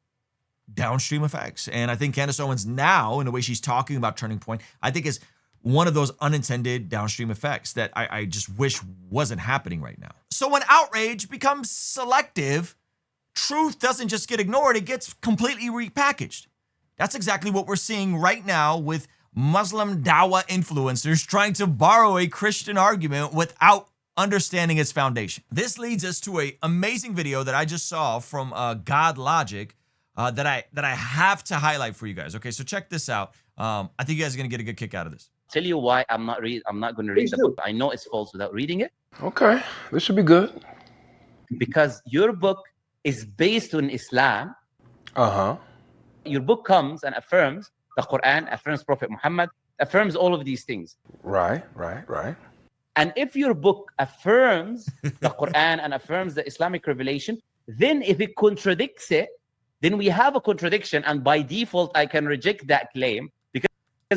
downstream effects. And I think Candace Owens now, in the way she's talking about Turning Point, I think is one of those unintended downstream effects that I just wish wasn't happening right now. So when outrage becomes selective, truth doesn't just get ignored, it gets completely repackaged. That's exactly what we're seeing right now with Muslim dawah influencers trying to borrow a Christian argument without understanding its foundation. This leads us to an amazing video that I just saw from God Logic that I have to highlight for you guys. Okay, so check this out. I think you guys are gonna get a good kick out of this. Tell you why I'm not going to read the book. I know it's false without reading it. Okay, this should be good. Because your book is based on Islam. Your book comes and affirms the Quran, affirms Prophet Muhammad, affirms all of these things. Right. And if your book affirms the Quran and affirms the Islamic revelation, then if it contradicts it, then we have a contradiction, and by default, I can reject that claim because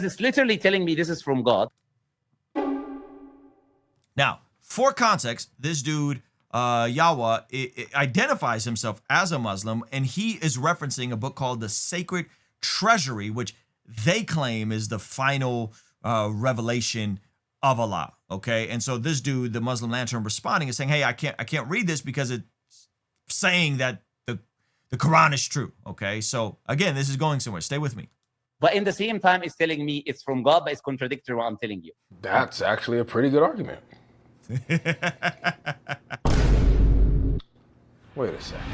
it's literally telling me this is from God. Now, for context, this dude, Yawa, identifies himself as a Muslim, and he is referencing a book called The Sacred Treasury, which they claim is the final revelation of Allah. Okay, and so this dude, the Muslim Lantern, responding is saying, "Hey, I can't read this because it's saying that the Quran is true." Okay, so again, this is going somewhere. Stay with me. But in the same time, it's telling me it's from God, but it's contradictory what I'm telling you. That's actually a pretty good argument. Wait a second.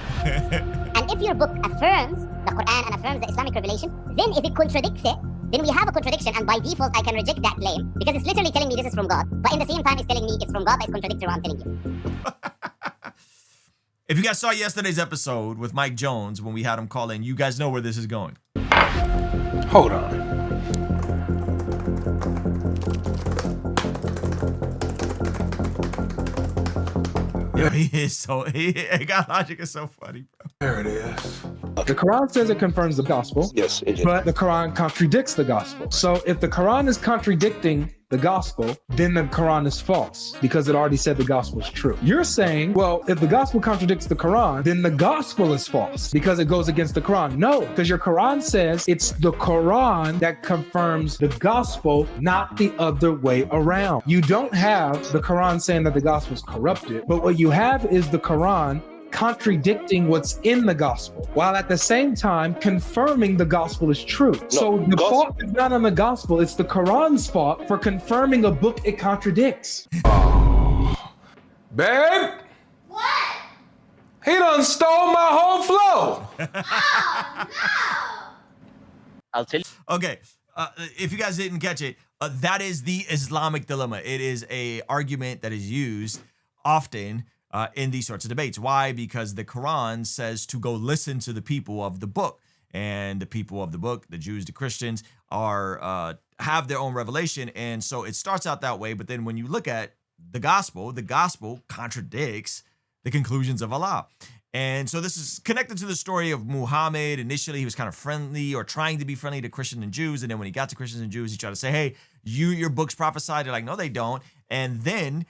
And if your book affirms the Quran and affirms the Islamic revelation, then if it contradicts it, then we have a contradiction, and by default I can reject that claim because it's literally telling me this is from God, but in the same time it's telling me it's from God, but it's contradictory what I'm telling you. If you guys saw yesterday's episode with Mike Jones when we had him call in, you guys know where this is going. Hold on. Yo, he is so, God Logic is so funny, bro. There it is. The Quran says it confirms the gospel. Yes, it did. But the Quran contradicts the gospel. So if the Quran is contradicting the gospel, then the Quran is false because it already said the gospel is true. You're saying, well, if the gospel contradicts the Quran, then the gospel is false because it goes against the Quran. No, because your Quran says it's the Quran that confirms the gospel, not the other way around. You don't have the Quran saying that the gospel is corrupted, but what you have is the Quran contradicting what's in the gospel, while at the same time confirming the gospel is true. So the fault is not on the gospel, it's the Quran's fault for confirming a book it contradicts. Babe? What? He done stole my whole flow. I'll tell you. Okay, if you guys didn't catch it, that is the Islamic dilemma. It is a argument that is used often in these sorts of debates. Why? Because the Quran says to go listen to the people of the book, and the people of the book, the Jews, the Christians, are have their own revelation, and so it starts out that way. But then when you look at the gospel contradicts the conclusions of Allah. And so this is connected to the story of Muhammad. Initially, he was kind of friendly or trying to be friendly to Christians and Jews. And then when he got to Christians and Jews, he tried to say, hey, your books prophesied. They're like, no, they don't. And then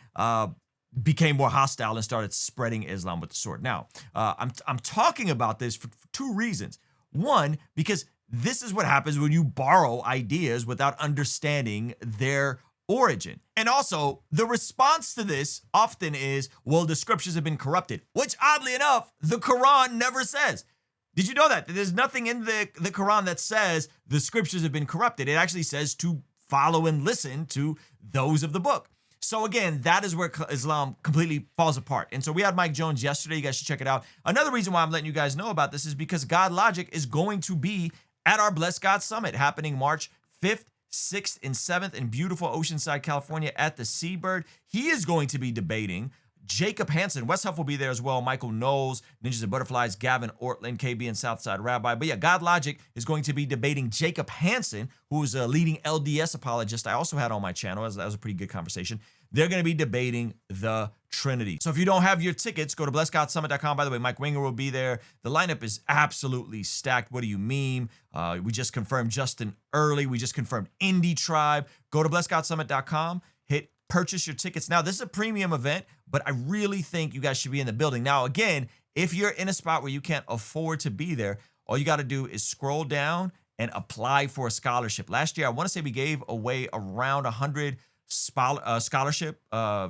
became more hostile and started spreading Islam with the sword. Now, I'm talking about this for two reasons. One, because this is what happens when you borrow ideas without understanding their origin. And also, the response to this often is, well, the scriptures have been corrupted, which oddly enough, the Quran never says. Did you know that? There's nothing in the Quran that says the scriptures have been corrupted. It actually says to follow and listen to those of the book. So again, that is where Islam completely falls apart. And so we had Mike Jones yesterday. You guys should check it out. Another reason why I'm letting you guys know about this is because God Logic is going to be at our Bless God Summit happening March 5th, 6th, and 7th in beautiful Oceanside, California at the Seabird. He is going to be debating Jacob Hansen. Wes Huff will be there as well. Michael Knowles, Ninjas and Butterflies, Gavin Ortland, KB, and Southside Rabbi. But yeah, God Logic is going to be debating Jacob Hansen, who is a leading LDS apologist I also had on my channel. That was a pretty good conversation. They're going to be debating the Trinity. So if you don't have your tickets, go to blessgodsummit.com. By the way, Mike Winger will be there. The lineup is absolutely stacked. What do you mean? We just confirmed Justin Early. We just confirmed Indie Tribe. Go to blessgodsummit.com. Hit purchase your tickets. Now, this is a premium event, but I really think you guys should be in the building. Now, again, if you're in a spot where you can't afford to be there, all you got to do is scroll down and apply for a scholarship. Last year, I want to say we gave away around 100 scholarship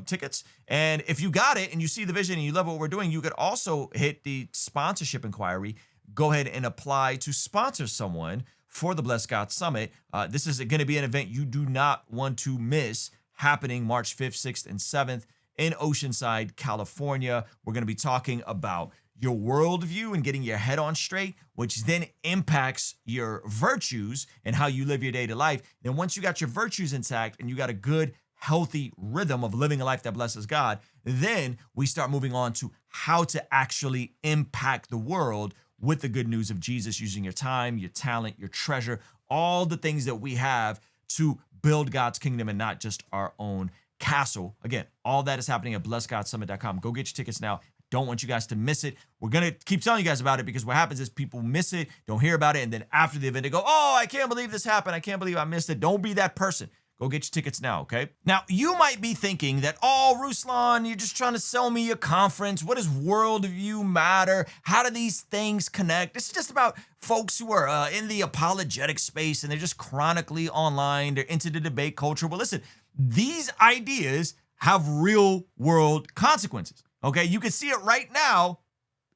tickets. And if you got it and you see the vision and you love what we're doing, you could also hit the sponsorship inquiry. Go ahead and apply to sponsor someone for the Bless God Summit. This is going to be an event you do not want to miss, happening March 5th, 6th, and 7th in Oceanside, California. We're going to be talking about your worldview and getting your head on straight, which then impacts your virtues and how you live your day-to-day life. Then once you got your virtues intact and you got a good, healthy rhythm of living a life that blesses God, then we start moving on to how to actually impact the world with the good news of Jesus, using your time, your talent, your treasure, all the things that we have to build God's kingdom and not just our own castle. Again, all that is happening at blessgodsummit.com. Go get your tickets now. don't want you guys to miss it. We're going to keep telling you guys about it because what happens is people miss it, don't hear about it, and then after the event, they go, oh, I can't believe this happened. I can't believe I missed it. Don't be that person. Go get your tickets now, okay? Now, you might be thinking that, oh, Ruslan, you're just trying to sell me a conference. What does worldview matter? How do these things connect? It's just about folks who are in the apologetic space and they're just chronically online. They're into the debate culture. Well, listen, these ideas have real world consequences, okay? You can see it right now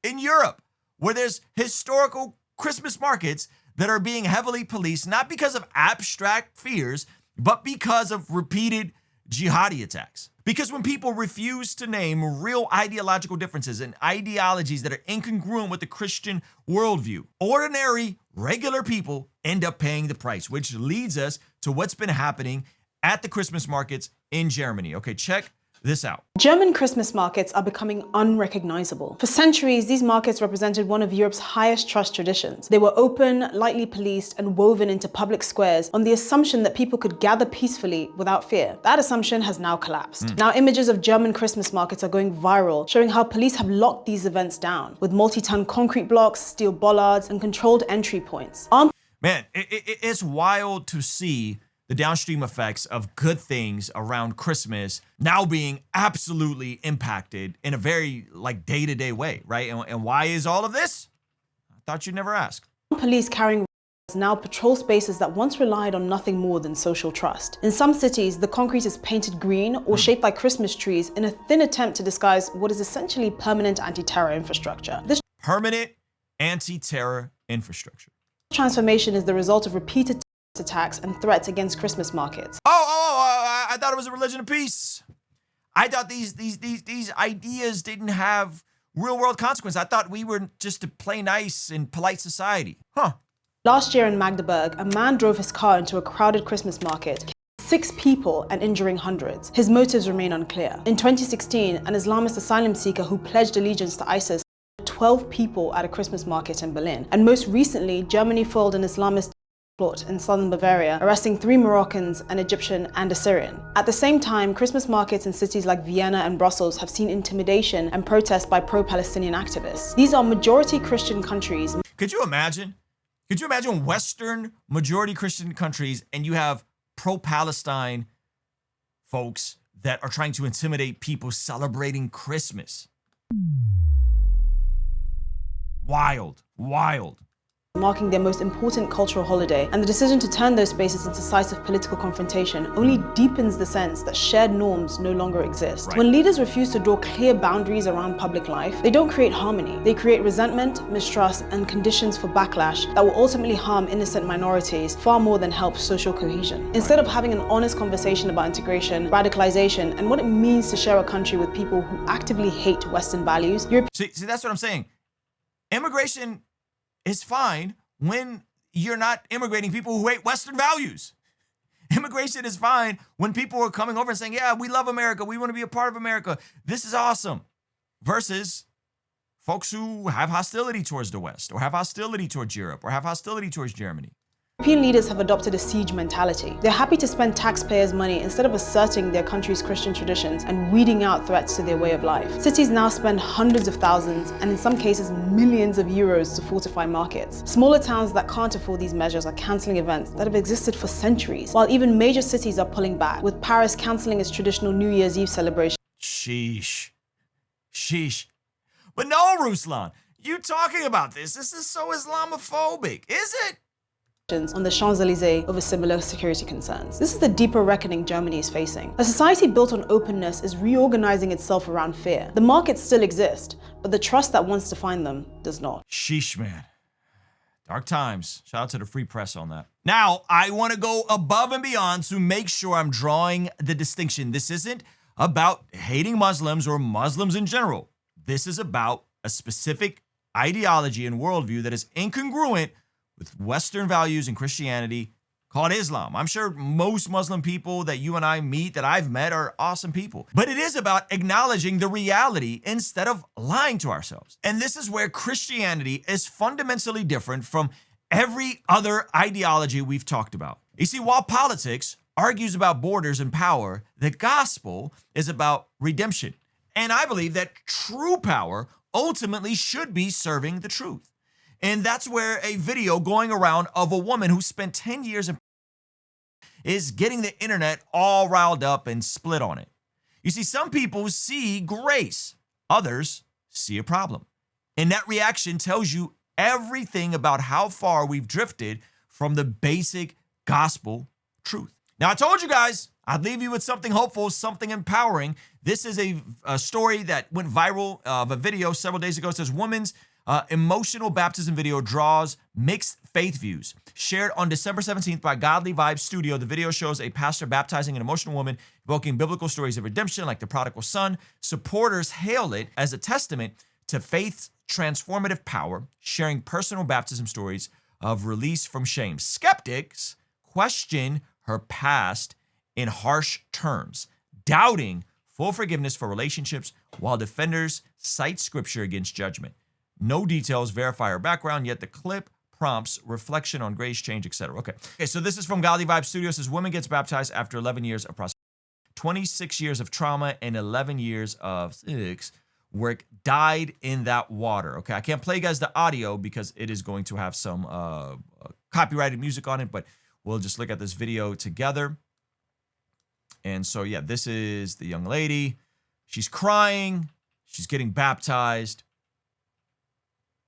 in Europe, where there's historical Christmas markets that are being heavily policed, not because of abstract fears, but because of repeated jihadi attacks. Because when people refuse to name real ideological differences and ideologies that are incongruent with the Christian worldview, ordinary, regular people end up paying the price, which leads us to what's been happening at the Christmas markets in Germany. Okay, check this out. German Christmas markets are becoming unrecognizable. For centuries, these markets represented one of Europe's highest trust traditions. They were open, lightly policed, and woven into public squares on the assumption that people could gather peacefully without fear. That assumption has now collapsed. Now images of German Christmas markets are going viral, showing how police have locked these events down with multi-ton concrete blocks, steel bollards, and controlled entry points. Man, it's wild to see the downstream effects of good things around Christmas now being absolutely impacted in a very day-to-day way, right? And why is all of this? I thought you'd never ask. Police carrying now patrol spaces that once relied on nothing more than social trust. In some cities, the concrete is painted green or shaped like Christmas trees in a thin attempt to disguise what is essentially permanent anti-terror infrastructure. This permanent anti-terror infrastructure. Transformation is the result of repeated attacks and threats against Christmas markets. I thought it was a religion of peace. I thought these ideas didn't have real world consequences. I thought we were just to play nice in polite society. Last year in Magdeburg, a man drove his car into a crowded Christmas market, killing 6 people and injuring hundreds. His motives remain unclear. In 2016, an Islamist asylum seeker who pledged allegiance to ISIS killed 12 people at a Christmas market in Berlin. And most recently, Germany foiled an Islamist plot in southern Bavaria, arresting 3 Moroccans, an Egyptian, and a Syrian. At the same time, Christmas markets in cities like Vienna and Brussels have seen intimidation and protests by pro-Palestinian activists. These are majority Christian countries. Could you imagine? Could you imagine Western majority Christian countries and you have pro-Palestine folks that are trying to intimidate people celebrating Christmas? Wild, wild. Marking their most important cultural holiday, and the decision to turn those spaces into sites of political confrontation only deepens the sense that shared norms no longer exist. Right. When leaders refuse to draw clear boundaries around public life, they don't create harmony. They create resentment, mistrust, and conditions for backlash that will ultimately harm innocent minorities far more than help social cohesion. Instead of having an honest conversation about integration, radicalization, and what it means to share a country with people who actively hate Western values, See, that's what I'm saying. Immigration is fine when you're not immigrating people who hate Western values. Immigration is fine when people are coming over and saying, yeah, we love America. We want to be a part of America. This is awesome. Versus folks who have hostility towards the West or have hostility towards Europe or have hostility towards Germany. European leaders have adopted a siege mentality. They're happy to spend taxpayers' money instead of asserting their country's Christian traditions and weeding out threats to their way of life. Cities now spend hundreds of thousands, and in some cases millions of euros to fortify markets. Smaller towns that can't afford these measures are cancelling events that have existed for centuries, while even major cities are pulling back, with Paris cancelling its traditional New Year's Eve celebration. Sheesh. Sheesh. But no, Ruslan, you talking about this. This is so Islamophobic, is it? On the Champs-Élysées over similar security concerns. This is the deeper reckoning Germany is facing. A society built on openness is reorganizing itself around fear. The markets still exist, but the trust that wants to find them does not. Sheesh, man. Dark times. Shout out to the free press on that. Now, I want to go above and beyond to make sure I'm drawing the distinction. This isn't about hating Muslims or Muslims in general. This is about a specific ideology and worldview that is incongruent with Western values and Christianity called Islam. I'm sure most Muslim people that you and I meet, that I've met, are awesome people. But it is about acknowledging the reality instead of lying to ourselves. And this is where Christianity is fundamentally different from every other ideology we've talked about. You see, while politics argues about borders and power, the gospel is about redemption And I believe that true power ultimately should be serving the truth. And that's where a video going around of a woman who spent 10 years in is getting the internet all riled up and split on it. You see, some people see grace, others see a problem. And that reaction tells you everything about how far we've drifted from the basic gospel truth. Now, I told you guys, I'd leave you with something hopeful, something empowering. This is a story that went viral of a video several days ago. It says, woman's emotional baptism video draws mixed faith views. Shared on December 17th by Godly Vibes Studio, the video shows a pastor baptizing an emotional woman, evoking biblical stories of redemption like the prodigal son. Supporters hail it as a testament to faith's transformative power, sharing personal baptism stories of release from shame. Skeptics question her past in harsh terms, doubting full forgiveness for relationships, while defenders cite scripture against judgment. No details verify her background, yet the clip prompts reflection on grace, change, etc. Okay, so this is from Godly Vibe Studios. Says woman gets baptized after 11 years of process, 26 years of trauma, and 11 years of work died in that water. Okay, I can't play you guys the audio because it is going to have some copyrighted music on it, but we'll just look at this video together. And so, yeah, this is the young lady. She's crying. She's getting baptized.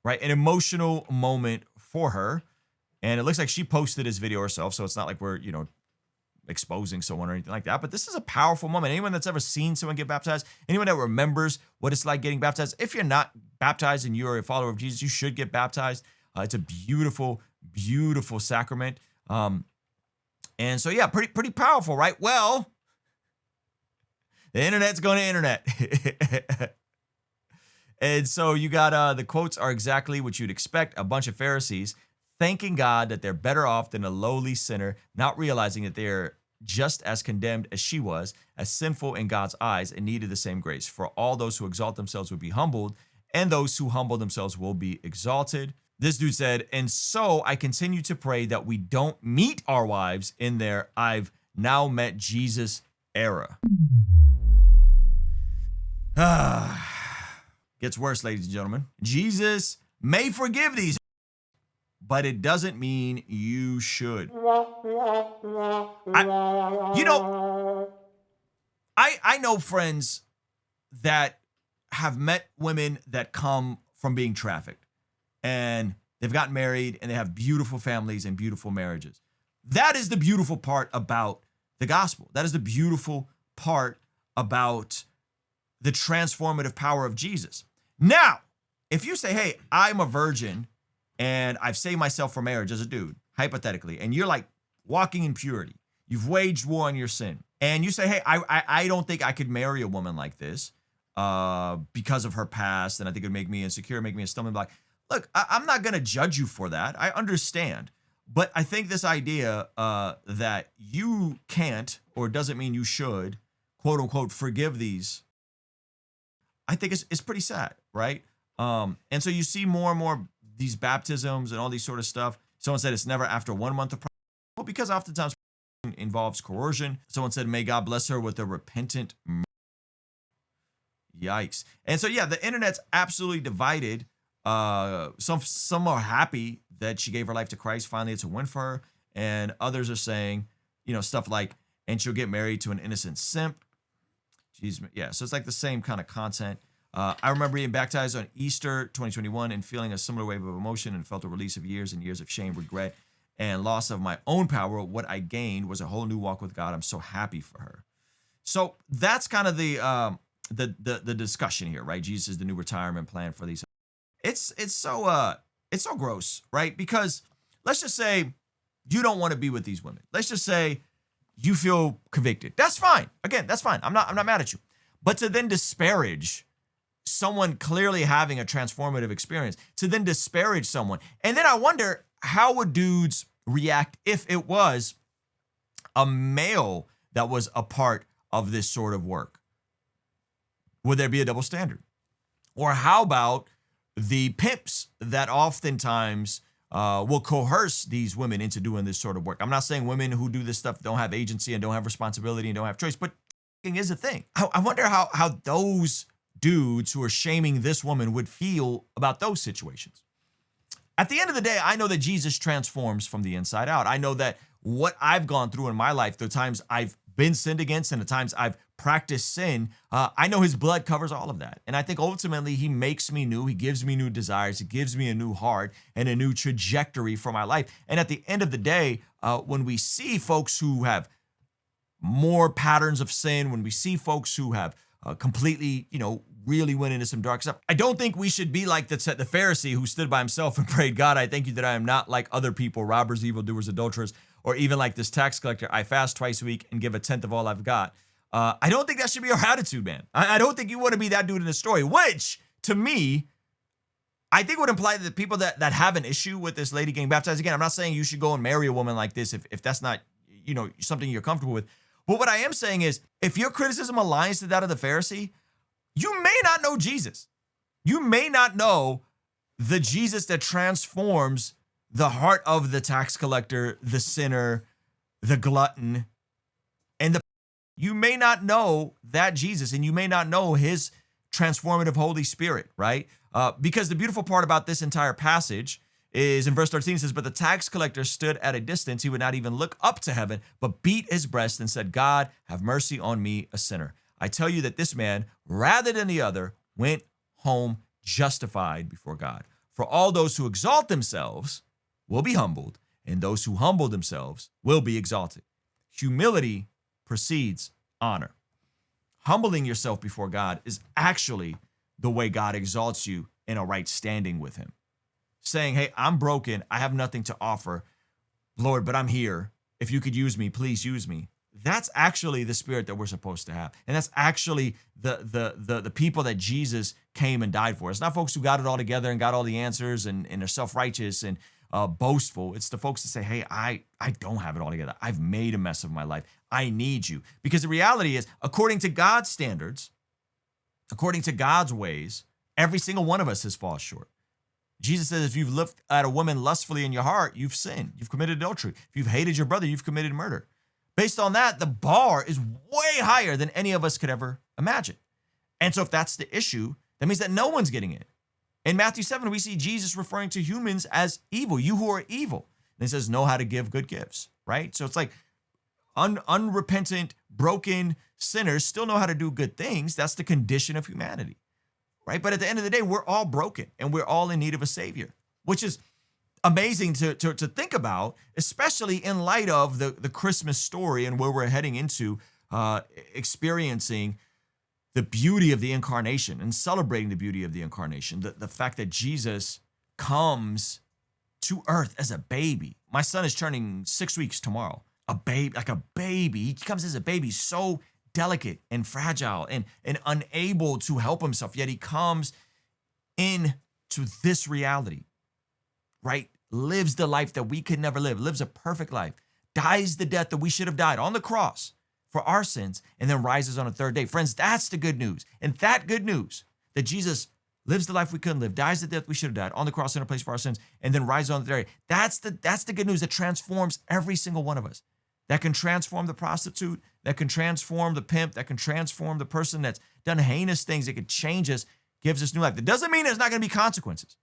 Right? An emotional moment for her. And it looks like she posted this video herself, so it's not like we're, exposing someone or anything like that. But this is a powerful moment. Anyone that's ever seen someone get baptized, anyone that remembers what it's like getting baptized, if you're not baptized and you're a follower of Jesus, you should get baptized. It's a beautiful, beautiful sacrament. And so, yeah, pretty powerful, right? Well, the internet's going to internet. And so you got the quotes are exactly what you'd expect. A bunch of Pharisees thanking God that they're better off than a lowly sinner, not realizing that they're just as condemned as she was, as sinful in God's eyes, and needed the same grace. For all those who exalt themselves will be humbled, and those who humble themselves will be exalted. This dude said, and so I continue to pray that we don't meet our wives in their I've now met Jesus era. Gets worse, ladies and gentlemen. Jesus may forgive these, but it doesn't mean you should. I know friends that have met women that come from being trafficked, and they've gotten married and they have beautiful families and beautiful marriages. That is the beautiful part about the gospel. That is the beautiful part about the transformative power of Jesus. Now, if you say, hey, I'm a virgin and I've saved myself for marriage as a dude, hypothetically, and you're like walking in purity, you've waged war on your sin, and you say, hey, I don't think I could marry a woman like this because of her past, and I think it would make me insecure, make me a stumbling block. Look, I'm not going to judge you for that. I understand. But I think this idea that you can't, or doesn't mean you should, quote unquote, forgive these, I think it's pretty sad, right? And so you see more and more these baptisms and all these sort of stuff. Someone said it's never after 1 month of process. Well, because oftentimes involves coercion. Someone said, may God bless her with a repentant murder. Yikes. And so, yeah, the internet's absolutely divided. Some are happy that she gave her life to Christ. Finally, it's a win for her. And others are saying, stuff like, and she'll get married to an innocent simp. Yeah, so it's like the same kind of content. I remember being baptized on Easter 2021 and feeling a similar wave of emotion, and felt a release of years and years of shame, regret, and loss of my own power. What I gained was a whole new walk with God. I'm so happy for her. So that's kind of the discussion here, right? Jesus is the new retirement plan for these. It's so gross, right? Because let's just say you don't want to be with these women. Let's just say you feel convicted. That's fine. Again, that's fine. I'm not mad at you. But to then disparage someone clearly having a transformative experience, to then disparage someone. And then I wonder, how would dudes react if it was a male that was a part of this sort of work? Would there be a double standard? Or how about the pimps that oftentimes will coerce these women into doing this sort of work? I'm not saying women who do this stuff don't have agency and don't have responsibility and don't have choice, but is a thing. I wonder how those dudes who are shaming this woman would feel about those situations. At the end of the day, I know that Jesus transforms from the inside out. I know that what I've gone through in my life, the times I've been sinned against and the times I've practiced sin, I know his blood covers all of that. And I think ultimately he makes me new. He gives me new desires. He gives me a new heart and a new trajectory for my life. And at the end of the day, when we see folks who have more patterns of sin, when we see folks who have completely, really went into some dark stuff, I don't think we should be like the Pharisee who stood by himself and prayed, God, I thank you that I am not like other people, robbers, evildoers, adulterers, or even like this tax collector. I fast twice a week and give 1/10 of all I've got. I don't think that should be our attitude, man. I don't think you want to be that dude in the story, which to me, I think would imply that the people that have an issue with this lady getting baptized, again, I'm not saying you should go and marry a woman like this if that's not, something you're comfortable with. But what I am saying is, if your criticism aligns to that of the Pharisee, you may not know Jesus. You may not know the Jesus that transforms the heart of the tax collector, the sinner, the glutton, and you may not know that Jesus, and you may not know his transformative Holy Spirit, right? Because the beautiful part about this entire passage is in verse 13, it says, but the tax collector stood at a distance. He would not even look up to heaven, but beat his breast and said, God, have mercy on me, a sinner. I tell you that this man, rather than the other, went home justified before God. For all those who exalt themselves will be humbled, and those who humble themselves will be exalted. Humility precedes honor. Humbling yourself before God is actually the way God exalts you in a right standing with him. Saying, hey, I'm broken. I have nothing to offer, Lord, but I'm here. If you could use me, please use me. That's actually the spirit that we're supposed to have. And that's actually the people that Jesus came and died for. It's not folks who got it all together and got all the answers and are self-righteous and boastful. It's the folks that say, hey, I don't have it all together. I've made a mess of my life. I need you. Because the reality is, according to God's standards, according to God's ways, every single one of us has fallen short. Jesus says, if you've looked at a woman lustfully in your heart, you've sinned. You've committed adultery. If you've hated your brother, you've committed murder. Based on that, the bar is way higher than any of us could ever imagine. And so if that's the issue, that means that no one's getting in. In Matthew 7, we see Jesus referring to humans as evil, you who are evil. And he says, know how to give good gifts, right? So it's like unrepentant, broken sinners still know how to do good things. That's the condition of humanity, right? But at the end of the day, we're all broken and we're all in need of a savior, which is amazing to think about, especially in light of the Christmas story and where we're heading into experiencing the beauty of the incarnation and celebrating the beauty of the incarnation. The fact that Jesus comes to earth as a baby. My son is turning 6 weeks tomorrow. A baby, like a baby. He comes as a baby, so delicate and fragile and unable to help himself, yet he comes into this reality, right? Lives the life that we could never live, lives a perfect life, dies the death that we should have died on the cross for our sins, and then rises on a third day. Friends, that's the good news. And that good news, that Jesus lives the life we couldn't live, dies the death we should have died on the cross in a place for our sins, and then rises on the third day. That's the good news that transforms every single one of us. That can transform the prostitute, that can transform the pimp, that can transform the person that's done heinous things, that could change us, gives us new life. That doesn't mean there's not going to be consequences.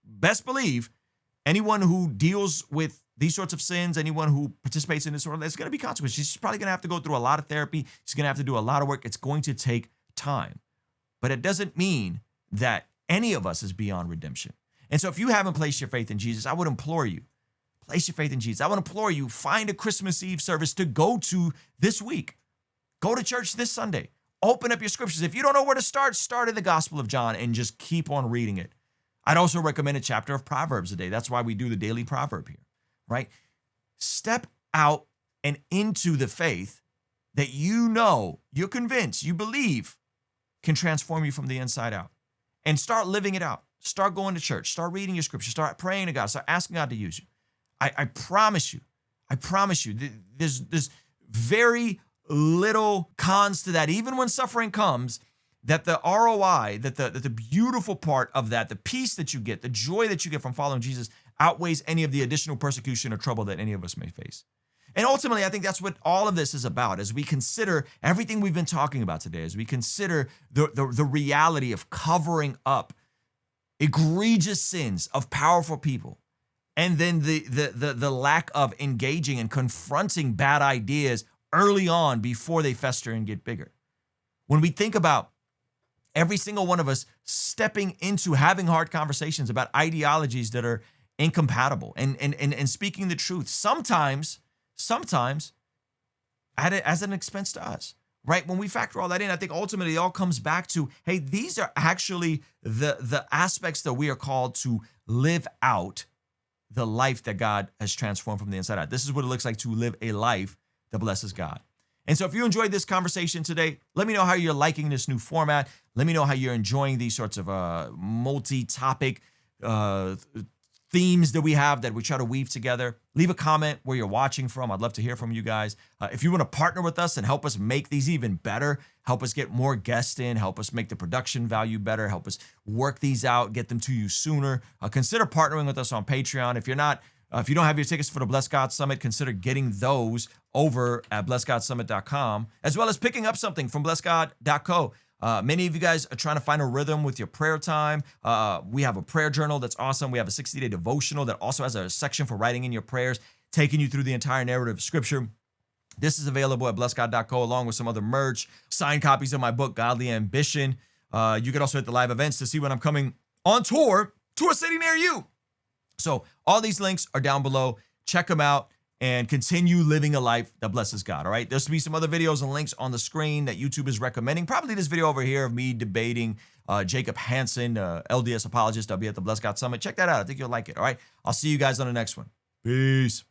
Best believe anyone who deals with these sorts of sins, anyone who participates in this sort of, there's going to be consequences. She's probably going to have to go through a lot of therapy. She's going to have to do a lot of work. It's going to take time. But it doesn't mean that any of us is beyond redemption. And so if you haven't placed your faith in Jesus, I would implore you, place your faith in Jesus. I would implore you, find a Christmas Eve service to go to this week. Go to church this Sunday. Open up your scriptures. If you don't know where to start in the Gospel of John and just keep on reading it. I'd also recommend a chapter of Proverbs a day. That's why we do the daily proverb here, right? Step out and into the faith that you know, you're convinced, you believe can transform you from the inside out. And start living it out. Start going to church. Start reading your scripture. Start praying to God. Start asking God to use you. I promise you, there's very little cons to that. Even when suffering comes, that the ROI, that the beautiful part of that, the peace that you get, the joy that you get from following Jesus outweighs any of the additional persecution or trouble that any of us may face. And ultimately, I think that's what all of this is about, as we consider everything we've been talking about today, as we consider the reality of covering up egregious sins of powerful people, and then the lack of engaging and confronting bad ideas early on before they fester and get bigger. When we think about every single one of us stepping into having hard conversations about ideologies that are incompatible and speaking the truth, sometimes as an expense to us, right? When we factor all that in, I think ultimately it all comes back to, hey, these are actually the aspects that we are called to live out the life that God has transformed from the inside out. This is what it looks like to live a life that blesses God. And so if you enjoyed this conversation today, let me know how you're liking this new format. Let me know how you're enjoying these sorts of multi-topic themes that we have that we try to weave together. Leave a comment where you're watching from. I'd love to hear from you guys. If you want to partner with us and help us make these even better, help us get more guests in, help us make the production value better, help us work these out, get them to you sooner, consider partnering with us on Patreon. If you don't have your tickets for the Bless God Summit, consider getting those over at blessgodsummit.com, as well as picking up something from blessgod.co. Many of you guys are trying to find a rhythm with your prayer time. We have a prayer journal that's awesome. We have a 60-day devotional that also has a section for writing in your prayers, taking you through the entire narrative of Scripture. This is available at blessgod.co, along with some other merch, signed copies of my book, Godly Ambition. You can also hit the live events to see when I'm coming on tour to a city near you. So all these links are down below. Check them out and continue living a life that blesses God, all right? There's to be some other videos and links on the screen that YouTube is recommending. Probably this video over here of me debating Jacob Hansen, LDS apologist. I'll be at the Bless God Summit. Check that out. I think you'll like it, all right? I'll see you guys on the next one. Peace.